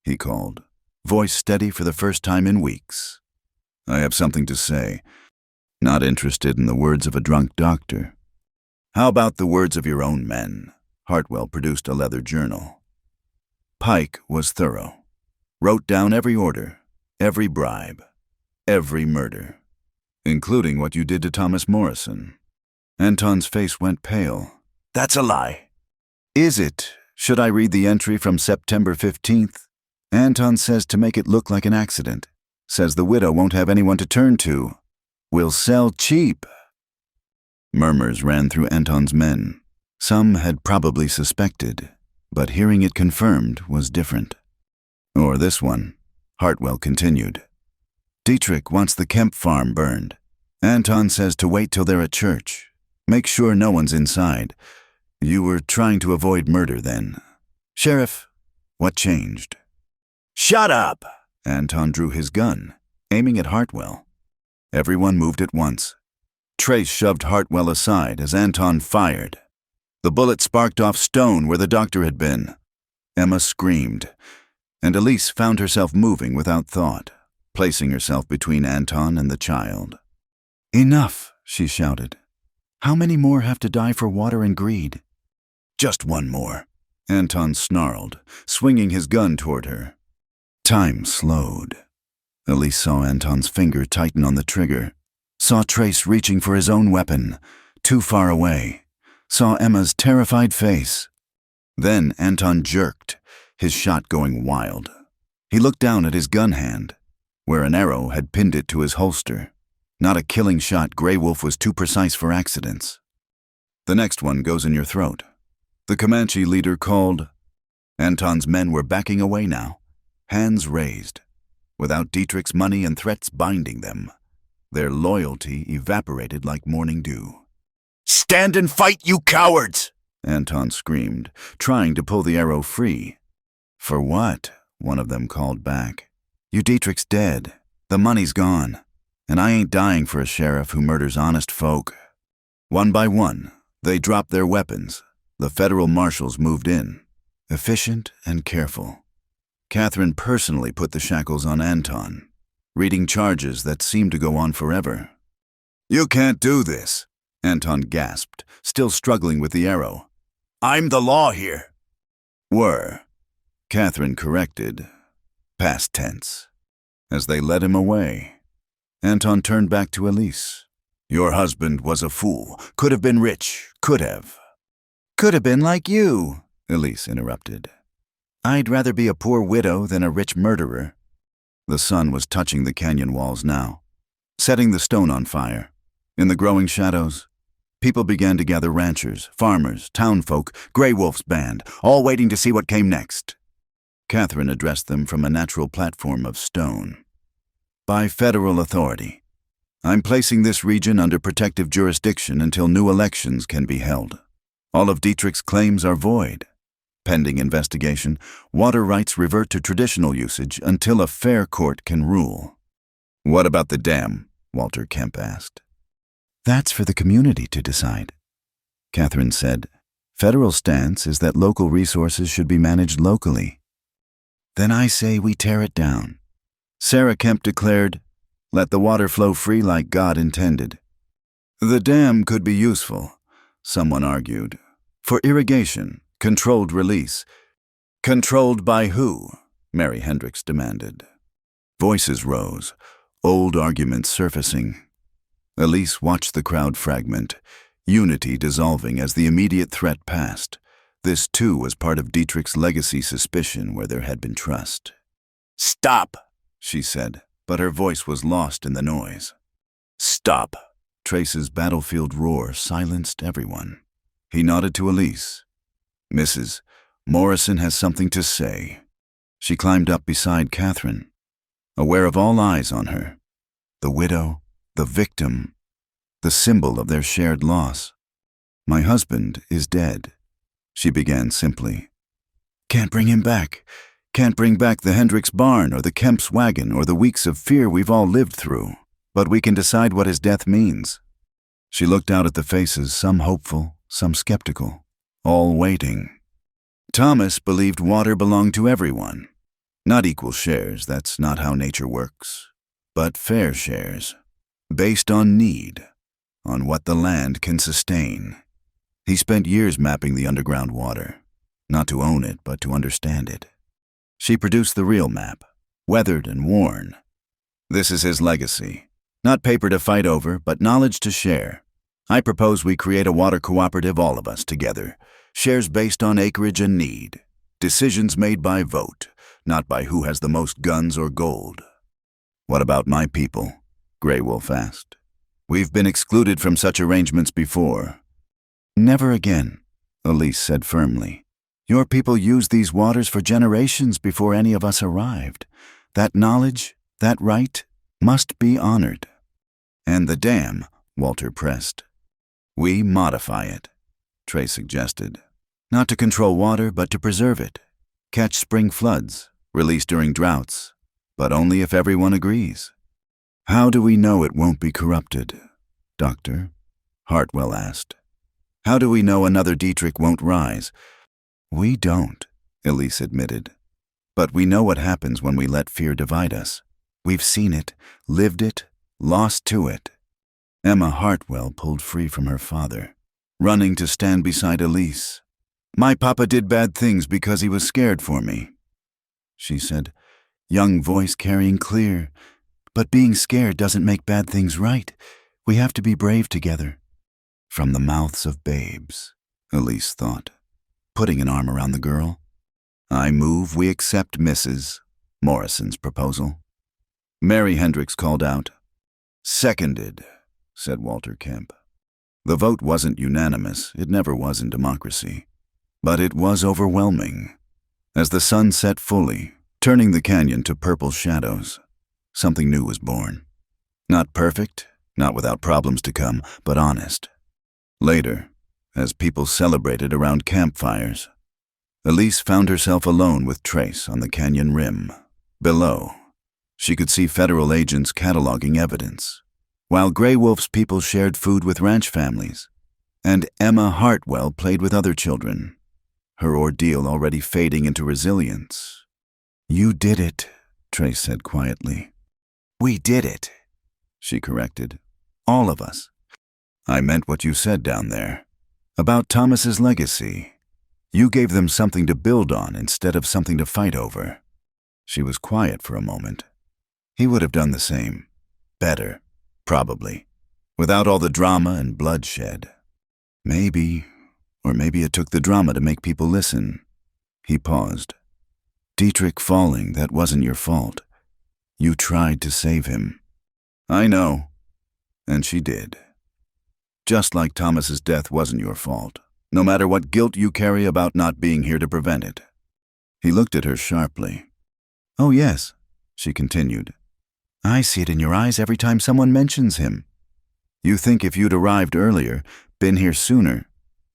he called, voice steady for the first time in weeks. "I have something to say. Not interested in the words of a drunk doctor." "How about the words of your own men?" Hartwell produced a leather journal. Pike was thorough. Wrote down every order, every bribe, every murder, including what you did to Thomas Morrison. Anton's face went pale. "That's a lie." "Is it? Should I read the entry from September 15th? Anton says to make it look like an accident. Says the widow won't have anyone to turn to. Will sell cheap." Murmurs ran through Anton's men. Some had probably suspected, but hearing it confirmed was different. "Or this one," Hartwell continued. "Dietrich wants the Kemp farm burned. Anton says to wait till they're at church. Make sure no one's inside. You were trying to avoid murder then. Sheriff, what changed?" "Shut up!" Anton drew his gun, aiming at Hartwell. Everyone moved at once. Trace shoved Hartwell aside as Anton fired. The bullet sparked off stone where the doctor had been. Emma screamed, and Elise found herself moving without thought, placing herself between Anton and the child. "Enough," she shouted. "How many more have to die for water and greed?" "Just one more," Anton snarled, swinging his gun toward her. Time slowed. Elise saw Anton's finger tighten on the trigger, saw Trace reaching for his own weapon, too far away, saw Emma's terrified face. Then Anton jerked, his shot going wild. He looked down at his gun hand, where an arrow had pinned it to his holster. Not a killing shot, Grey Wolf was too precise for accidents. "The next one goes in your throat," the Comanche leader called. Anton's men were backing away now, hands raised, without Dietrich's money and threats binding them. Their loyalty evaporated like morning dew. "Stand and fight, you cowards!" Anton screamed, trying to pull the arrow free. "For what?" one of them called back. "You Dietrich's dead. The money's gone. And I ain't dying for a sheriff who murders honest folk." One by one, they dropped their weapons. The federal marshals moved in, efficient and careful. Catherine personally put the shackles on Anton, reading charges that seemed to go on forever. "You can't do this," Anton gasped, still struggling with the arrow. "I'm the law here." Were, Catherine corrected, past tense, as they led him away. Anton turned back to Elise. Your husband was a fool. Could have been rich. Could have. Could have been like you, Elise interrupted. I'd rather be a poor widow than a rich murderer. The sun was touching the canyon walls now, setting the stone on fire. In the growing shadows, people began to gather, ranchers, farmers, townfolk, Grey Wolf's band, all waiting to see what came next. Catherine addressed them from a natural platform of stone. By federal authority, I'm placing this region under protective jurisdiction until new elections can be held. All of Dietrich's claims are void. Pending investigation, water rights revert to traditional usage until a fair court can rule. What about the dam? Walter Kemp asked. That's for the community to decide. Catherine said, federal stance is that local resources should be managed locally. Then I say we tear it down. Sarah Kemp declared, let the water flow free like God intended. The dam could be useful, someone argued, for irrigation, controlled release. Controlled by who? Mary Hendricks demanded. Voices rose, old arguments surfacing. Elise watched the crowd fragment, unity dissolving as the immediate threat passed. This too was part of Dietrich's legacy suspicion where there had been trust. Stop, she said, but her voice was lost in the noise. Stop. Trace's battlefield roar silenced everyone. He nodded to Elise. Mrs. Morrison has something to say. She climbed up beside Catherine, aware of all eyes on her. The widow, the victim, the symbol of their shared loss. My husband is dead, she began simply. Can't bring him back. Can't bring back the Hendricks barn or the Kemp's wagon or the weeks of fear we've all lived through. But we can decide what his death means. She looked out at the faces, some hopeful, some skeptical, all waiting. Thomas believed water belonged to everyone. Not equal shares, that's not how nature works. But fair shares, based on need, on what the land can sustain. He spent years mapping the underground water, not to own it, but to understand it. She produced the real map, weathered and worn. This is his legacy. Not paper to fight over, but knowledge to share. I propose we create a water cooperative, all of us together. Shares based on acreage and need. Decisions made by vote, not by who has the most guns or gold. What about my people? Grey Wolf asked. We've been excluded from such arrangements before. Never again, Elise said firmly. Your people used these waters for generations before any of us arrived. That knowledge, that right, must be honored. And the dam, Walter pressed. We modify it, Trey suggested. Not to control water, but to preserve it. Catch spring floods, release during droughts, but only if everyone agrees. How do we know it won't be corrupted, Doctor? Hartwell asked. How do we know another Dietrich won't rise? We don't, Elise admitted. But we know what happens when we let fear divide us. We've seen it, lived it, lost to it. Emma Hartwell pulled free from her father, running to stand beside Elise. My papa did bad things because he was scared for me, she said, young voice carrying clear. But being scared doesn't make bad things right. We have to be brave together. From the mouths of babes, Elise thought, putting an arm around the girl. I move we accept Mrs. Morrison's proposal. Mary Hendricks called out. Seconded, said Walter Kemp. The vote wasn't unanimous, it never was in democracy. But it was overwhelming. As the sun set fully, turning the canyon to purple shadows, something new was born. Not perfect, not without problems to come, but honest. Later, as people celebrated around campfires, Elise found herself alone with Trace on the canyon rim. Below, she could see federal agents cataloging evidence, while Grey Wolf's people shared food with ranch families, and Emma Hartwell played with other children, her ordeal already fading into resilience. You did it, Trace said quietly. We did it, she corrected. All of us. I meant what you said down there, about Thomas's legacy. You gave them something to build on instead of something to fight over. She was quiet for a moment. He would have done the same. Better, probably. Without all the drama and bloodshed. Maybe, or maybe it took the drama to make people listen. He paused. Dietrich falling, that wasn't your fault. You tried to save him. I know. And she did. Just like Thomas's death wasn't your fault, no matter what guilt you carry about not being here to prevent it. He looked at her sharply. Oh yes, she continued. I see it in your eyes every time someone mentions him. You think if you'd arrived earlier, been here sooner,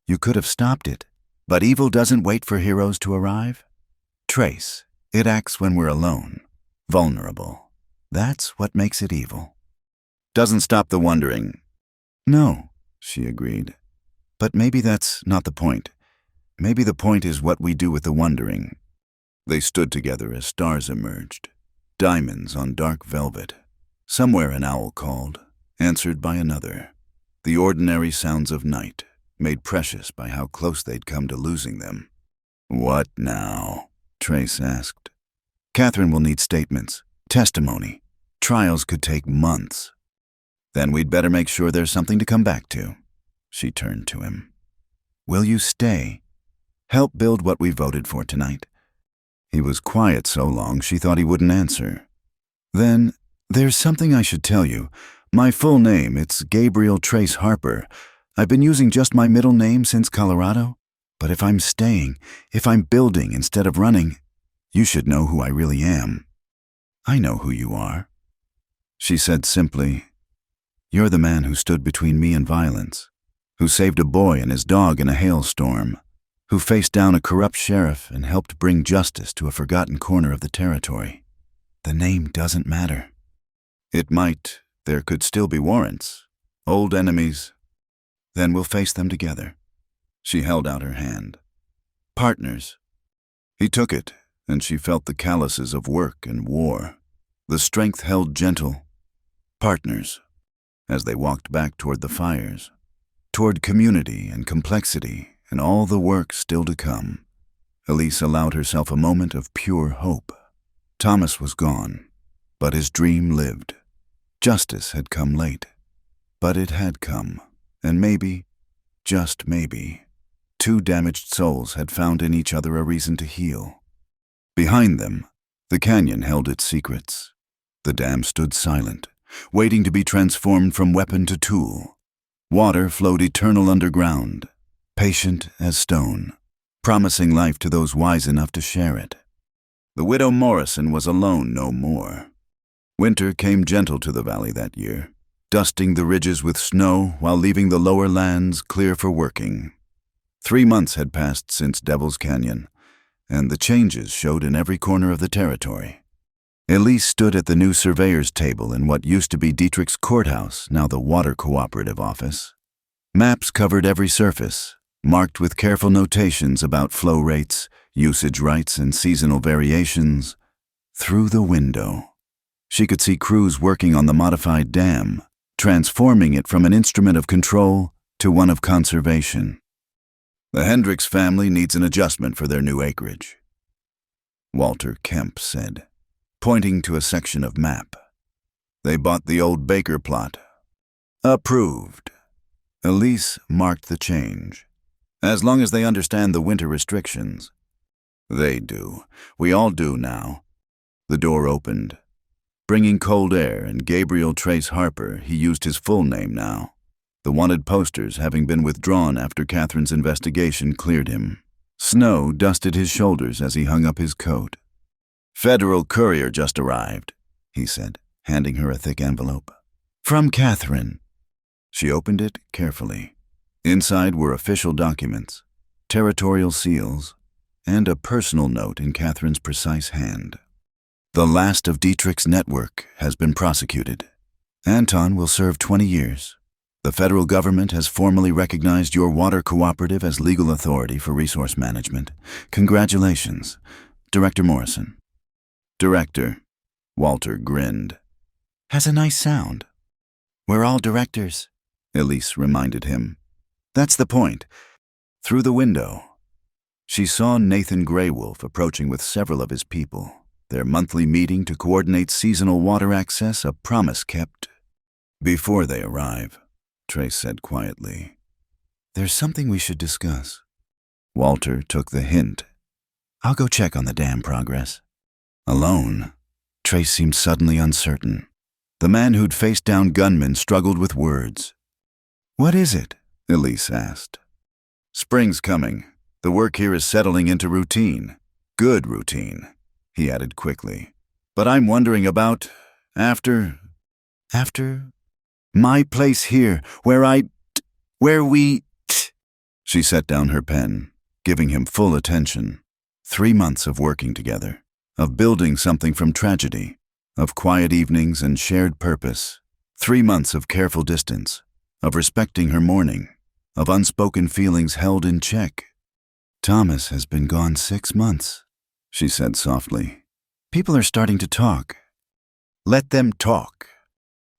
you could have stopped it. But evil doesn't wait for heroes to arrive. Trace, it acts when we're alone, vulnerable. That's what makes it evil. Doesn't stop the wondering. No, she agreed. But maybe that's not the point. Maybe the point is what we do with the wondering. They stood together as stars emerged, diamonds on dark velvet. Somewhere an owl called, answered by another. The ordinary sounds of night, made precious by how close they'd come to losing them. What now? Trace asked. Catherine will need statements, testimony. Trials could take months. Then we'd better make sure there's something to come back to. She turned to him. Will you stay? Help build what we voted for tonight. He was quiet so long she thought he wouldn't answer. Then, there's something I should tell you. My full name, it's Gabriel Trace Harper. I've been using just my middle name since Colorado. But if I'm staying, if I'm building instead of running, you should know who I really am. I know who you are. She said simply, You're the man who stood between me and violence, who saved a boy and his dog in a hailstorm, who faced down a corrupt sheriff and helped bring justice to a forgotten corner of the territory. The name doesn't matter. It might. There could still be warrants, old enemies. Then we'll face them together. She held out her hand. Partners. He took it, and she felt the calluses of work and war. The strength held gentle. Partners. As they walked back toward the fires, toward community and complexity and all the work still to come, Elise allowed herself a moment of pure hope. Thomas was gone, but his dream lived. Justice had come late, but it had come, and maybe, just maybe, two damaged souls had found in each other a reason to heal. Behind them, the canyon held its secrets. The dam stood silent, waiting to be transformed from weapon to tool. Water flowed eternal underground, patient as stone, promising life to those wise enough to share it. The widow Morrison was alone no more. Winter came gentle to the valley that year, dusting the ridges with snow while leaving the lower lands clear for working. 3 months had passed since Devil's Canyon, and the changes showed in every corner of the territory. Elise stood at the new surveyor's table in what used to be Dietrich's courthouse, now the water cooperative office. Maps covered every surface, marked with careful notations about flow rates, usage rights, and seasonal variations. Through the window, she could see crews working on the modified dam, transforming it from an instrument of control to one of conservation. The Hendricks family needs an adjustment for their new acreage, Walter Kemp said, pointing to a section of map. They bought the old Baker plot. Approved. Elise marked the change. As long as they understand the winter restrictions. They do. We all do now. The door opened. Bringing cold air and Gabriel Trace Harper, he used his full name now. The wanted posters, having been withdrawn after Catherine's investigation, cleared him. Snow dusted his shoulders as he hung up his coat. Federal courier just arrived, he said, handing her a thick envelope. From Catherine. She opened it carefully. Inside were official documents, territorial seals, and a personal note in Catherine's precise hand. The last of Dietrich's network has been prosecuted. Anton will serve 20 years. The federal government has formally recognized your water cooperative as legal authority for resource management. Congratulations, Director Morrison. Director, Walter grinned. Has a nice sound. We're all directors, Elise reminded him. That's the point. Through the window. She saw Nathan Greywolf approaching with several of his people, their monthly meeting to coordinate seasonal water access, a promise kept. "Before they arrive," Trace said quietly, "there's something we should discuss." Walter took the hint. "I'll go check on the dam progress." Alone, Trace seemed suddenly uncertain. The man who'd faced down gunmen struggled with words. "What is it?" Elise asked. "Spring's coming. The work here is settling into routine. Good routine," he added quickly. "But I'm wondering about after... After? My place here, where we... She set down her pen, giving him full attention. 3 months of working together, of building something from tragedy, of quiet evenings and shared purpose. 3 months of careful distance, of respecting her mourning, of unspoken feelings held in check. "Thomas has been gone 6 months, she said softly. "People are starting to talk." "Let them talk.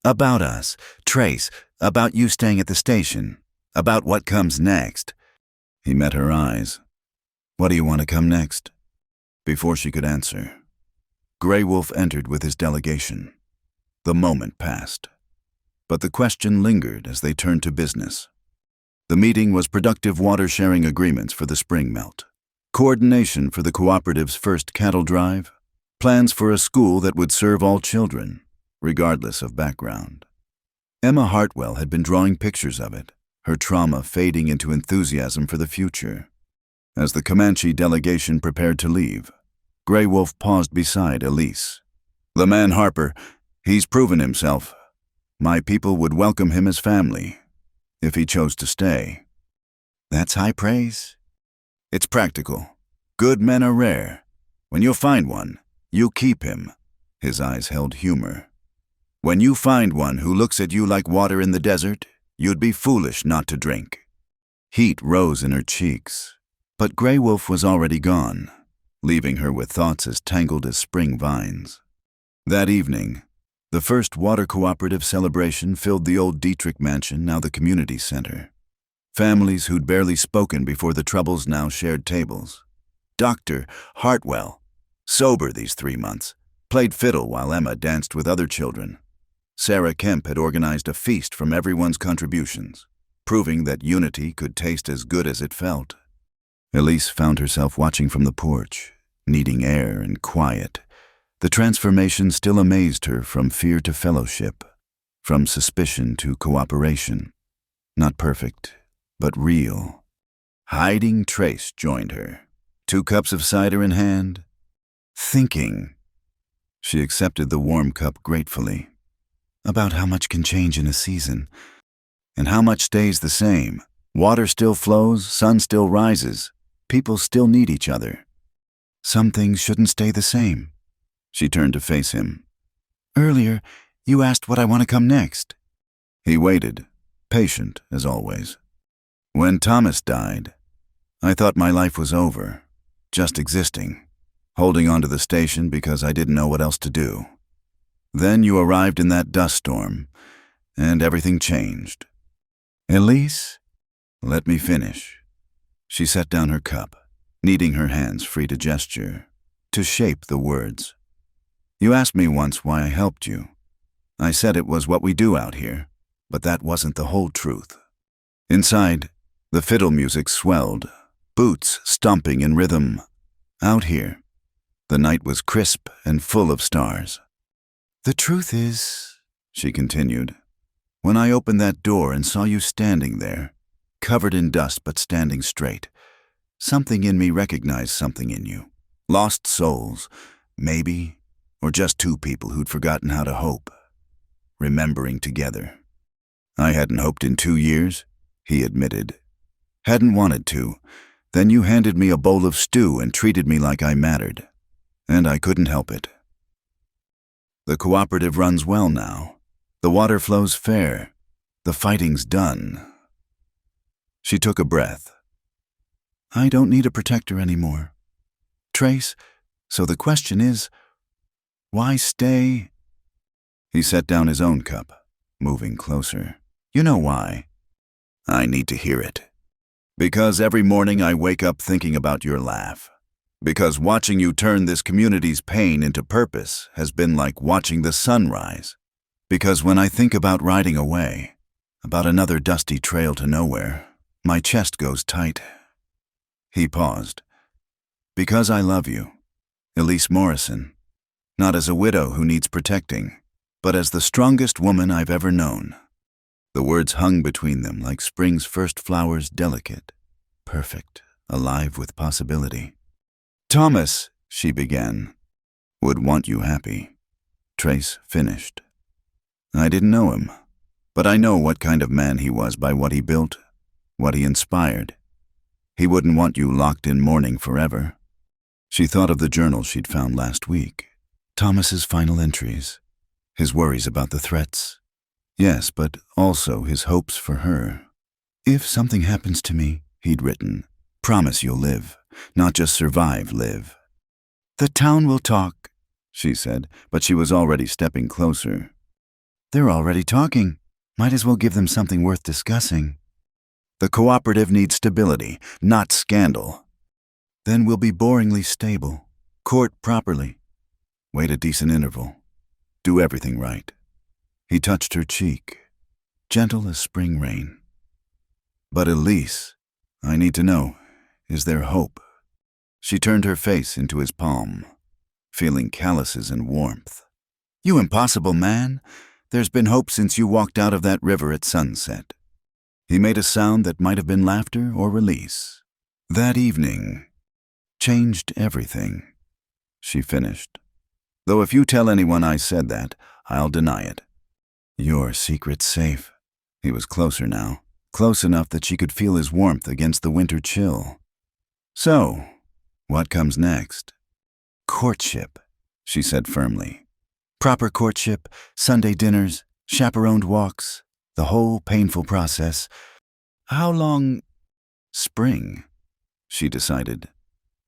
About us, Trace, about you staying at the station, about what comes next." He met her eyes. "What do you want to come next?" Before she could answer, Greywolf entered with his delegation. The moment passed, but the question lingered as they turned to business. The meeting was productive water-sharing agreements for the spring melt, coordination for the cooperative's first cattle drive, plans for a school that would serve all children, regardless of background. Emma Hartwell had been drawing pictures of it, her trauma fading into enthusiasm for the future. As the Comanche delegation prepared to leave, Greywolf paused beside Elise. "The man Harper, he's proven himself. My people would welcome him as family, if he chose to stay." "That's high praise." "It's practical. Good men are rare. When you find one, you keep him." His eyes held humor. "When you find one who looks at you like water in the desert, you'd be foolish not to drink." Heat rose in her cheeks, but Greywolf was already gone, leaving her with thoughts as tangled as spring vines. That evening, the first water cooperative celebration filled the old Dietrich mansion, now the community center. Families who'd barely spoken before the troubles now shared tables. Dr. Hartwell, sober these 3 months, played fiddle while Emma danced with other children. Sarah Kemp had organized a feast from everyone's contributions, proving that unity could taste as good as it felt. Elise found herself watching from the porch, needing air and quiet. The transformation still amazed her, from fear to fellowship, from suspicion to cooperation. Not perfect, but real. Hiding Trace joined her, 2 cups of cider in hand. Thinking. She accepted the warm cup gratefully. About how much can change in a season, and how much stays the same. Water still flows, sun still rises, people still need each other. Some things shouldn't stay the same. She turned to face him. "Earlier, you asked what I want to come next." He waited, patient as always. "When Thomas died, I thought my life was over, just existing, holding on to the station because I didn't know what else to do. Then you arrived in that dust storm, and everything changed." "Elise?" "Let me finish." She set down her cup, kneading her hands free to gesture, to shape the words. "You asked me once why I helped you. I said it was what we do out here, but that wasn't the whole truth." Inside, the fiddle music swelled, boots stomping in rhythm. Out here, the night was crisp and full of stars. "The truth is," she continued, "when I opened that door and saw you standing there, covered in dust but standing straight, something in me recognized something in you. Lost souls, maybe, or just 2 people who'd forgotten how to hope, remembering together. I hadn't hoped in 2 years," he admitted. "Hadn't wanted to. Then you handed me a bowl of stew and treated me like I mattered, and I couldn't help it. The cooperative runs well now. The water flows fair. The fighting's done." She took a breath. "I don't need a protector anymore. Trace, so the question is, why stay?" He set down his own cup, moving closer. "You know why." "I need to hear it." Because every morning I wake up thinking about your laugh. Because watching you turn this community's pain into purpose has been like watching the sun rise. Because when I think about riding away, about another dusty trail to nowhere, my chest goes tight. He paused. Because I love you, Elise Morrison, not as a widow who needs protecting, but as the strongest woman I've ever known. The words hung between them like spring's first flowers, delicate, perfect, alive with possibility. Thomas, she began, would want you happy. Trace finished. I didn't know him, but I know what kind of man he was by what he built, what he inspired. He wouldn't want you locked in mourning forever. She thought of the journal she'd found last week. Thomas's final entries, his worries about the threats. Yes, but also his hopes for her. If something happens to me, he'd written, promise you'll live, not just survive, live. The town will talk, she said, but she was already stepping closer. They're already talking. Might as well give them something worth discussing. The cooperative needs stability, not scandal. Then we'll be boringly stable. Court properly. Wait a decent interval. Do everything right. He touched her cheek, gentle as spring rain. But Elise, I need to know, is there hope? She turned her face into his palm, feeling calluses and warmth. You impossible man. There's been hope since you walked out of that river at sunset. He made a sound that might have been laughter or release. That evening changed everything, she finished. Though if you tell anyone I said that, I'll deny it. Your secret's safe. He was closer now, close enough that she could feel his warmth against the winter chill. So, what comes next? Courtship, she said firmly. Proper courtship, Sunday dinners, chaperoned walks, the whole painful process. How long? Spring, she decided.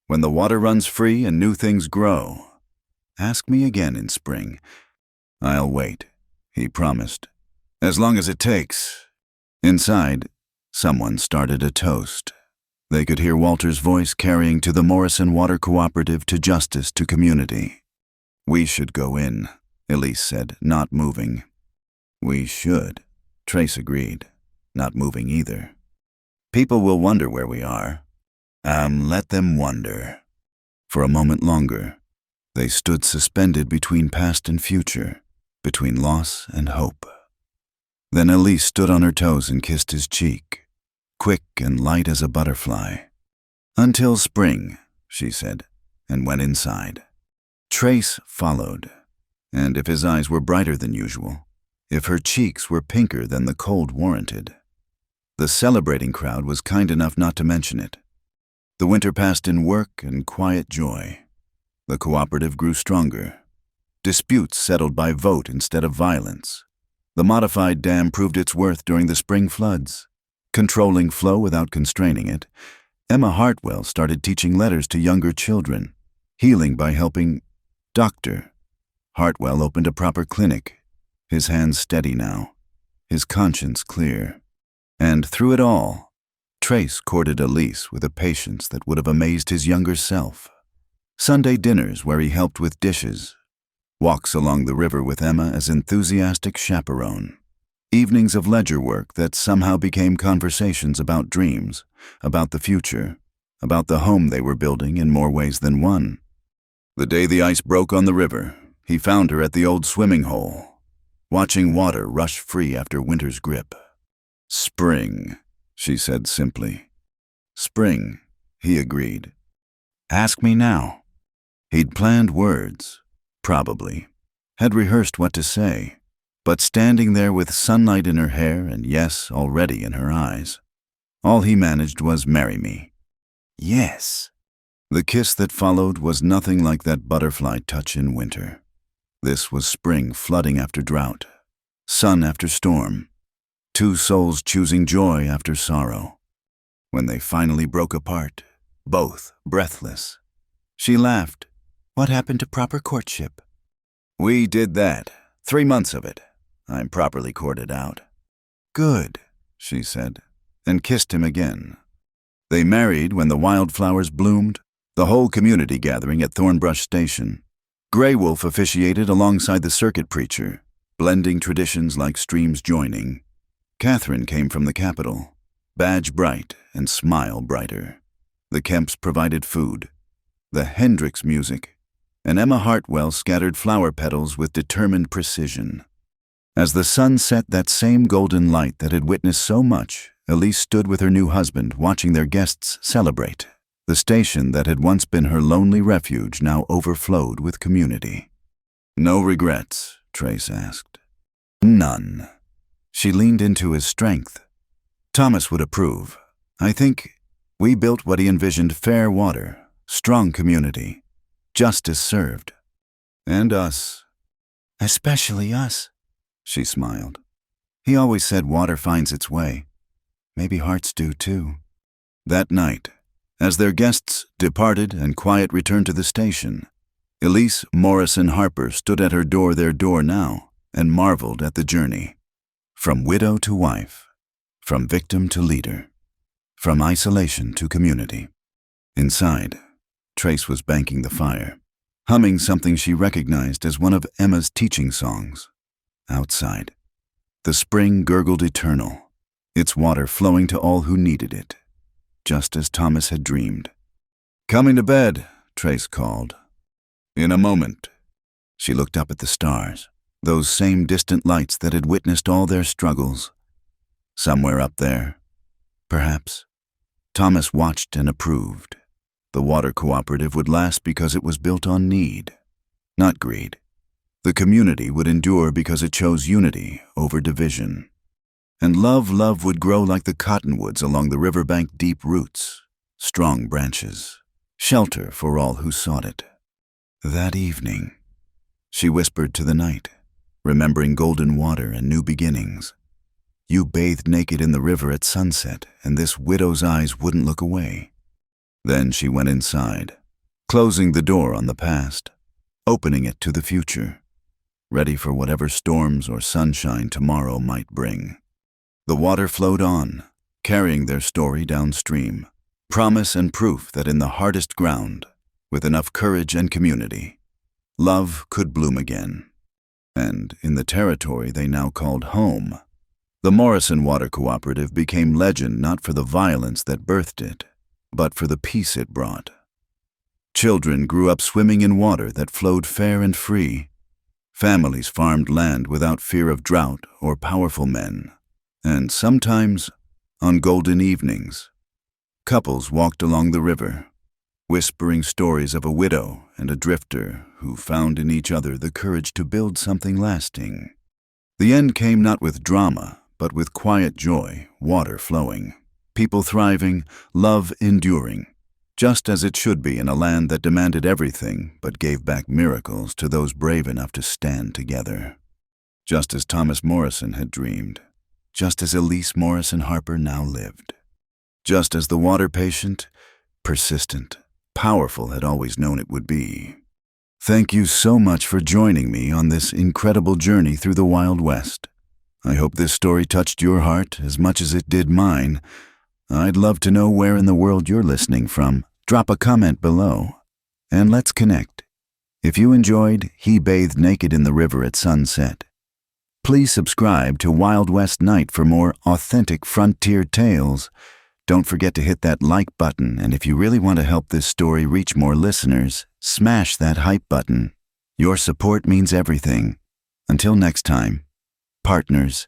When the water runs free and new things grow. Ask me again in spring. I'll wait, he promised. As long as it takes. Inside, someone started a toast. They could hear Walter's voice carrying to the Morrison Water Cooperative, to justice, to community. We should go in, Elise said, not moving. We should, Trace agreed, not moving either. People will wonder where we are. Let them wonder. For a moment longer, they stood suspended between past and future, between loss and hope. Then Elise stood on her toes and kissed his cheek, quick and light as a butterfly. Until spring, she said, and went inside. Trace followed, and if his eyes were brighter than usual, if her cheeks were pinker than the cold warranted, the celebrating crowd was kind enough not to mention it. The winter passed in work and quiet joy. The cooperative grew stronger. Disputes settled by vote instead of violence. The modified dam proved its worth during the spring floods. Controlling flow without constraining it, Emma Hartwell started teaching letters to younger children, healing by helping. Doctor. Hartwell opened a proper clinic, his hands steady now, his conscience clear. And through it all, Trace courted Elise with a patience that would have amazed his younger self. Sunday dinners where he helped with dishes, walks along the river with Emma as enthusiastic chaperone, evenings of ledger work that somehow became conversations about dreams, about the future, about the home they were building in more ways than one. The day the ice broke on the river, he found her at the old swimming hole, watching water rush free after winter's grip. Spring, she said simply. Spring, he agreed. Ask me now. He'd planned words, probably, had rehearsed what to say, but standing there with sunlight in her hair and yes already in her eyes, all he managed was marry me. Yes. The kiss that followed was nothing like that butterfly touch in winter. This was spring flooding after drought, sun after storm, two souls choosing joy after sorrow. When they finally broke apart, both breathless, she laughed. What happened to proper courtship? We did that. 3 months of it. I'm properly courted out. Good, she said, and kissed him again. They married when the wildflowers bloomed, the whole community gathering at Thornbrush Station. Grey Wolf officiated alongside the circuit preacher, blending traditions like streams joining. Catherine came from the capital, badge bright and smile brighter. The Kemps provided food, the Hendricks music, and Emma Hartwell scattered flower petals with determined precision. As the sun set that same golden light that had witnessed so much, Elise stood with her new husband watching their guests celebrate. The station that had once been her lonely refuge now overflowed with community. "No regrets?" Trace asked. "None." She leaned into his strength. "Thomas would approve. I think we built what he envisioned: fair water, strong community, justice served. And us." "Especially us," she smiled. "He always said water finds its way. Maybe hearts do too." That night, as their guests departed and quiet returned to the station, Elise Morrison Harper stood at her door, their door now, and marveled at the journey. From widow to wife, from victim to leader, from isolation to community. Inside, Trace was banking the fire, humming something she recognized as one of Emma's teaching songs. Outside, the spring gurgled eternal, its water flowing to all who needed it, just as Thomas had dreamed. "Coming to bed," Trace called. "In a moment." She looked up at the stars, those same distant lights that had witnessed all their struggles. Somewhere up there, perhaps, Thomas watched and approved. The water cooperative would last because it was built on need, not greed. The community would endure because it chose unity over division. And love would grow like the cottonwoods along the riverbank, deep roots, strong branches, shelter for all who sought it. That evening, she whispered to the night, remembering golden water and new beginnings. You bathed naked in the river at sunset, and this widow's eyes wouldn't look away. Then she went inside, closing the door on the past, opening it to the future, ready for whatever storms or sunshine tomorrow might bring. The water flowed on, carrying their story downstream, promise and proof that in the hardest ground, with enough courage and community, love could bloom again. And in the territory they now called home, the Morrison Water Cooperative became legend not for the violence that birthed it, but for the peace it brought. Children grew up swimming in water that flowed fair and free. Families farmed land without fear of drought or powerful men. And sometimes, on golden evenings, couples walked along the river, whispering stories of a widow and a drifter who found in each other the courage to build something lasting. The end came not with drama, but with quiet joy, water flowing, people thriving, love enduring, just as it should be in a land that demanded everything but gave back miracles to those brave enough to stand together. Just as Thomas Morrison had dreamed, just as Elise Morrison Harper now lived, just as the water patient, persistent, powerful had always known it would be. Thank you so much for joining me on this incredible journey through the Wild West. I hope this story touched your heart as much as it did mine. I'd love to know where in the world you're listening from. Drop a comment below, and let's connect. If you enjoyed He Bathed Naked in the River at Sunset, please subscribe to Wild West Night for more authentic frontier tales. Don't forget to hit that like button, and if you really want to help this story reach more listeners, smash that hype button. Your support means everything. Until next time, partners,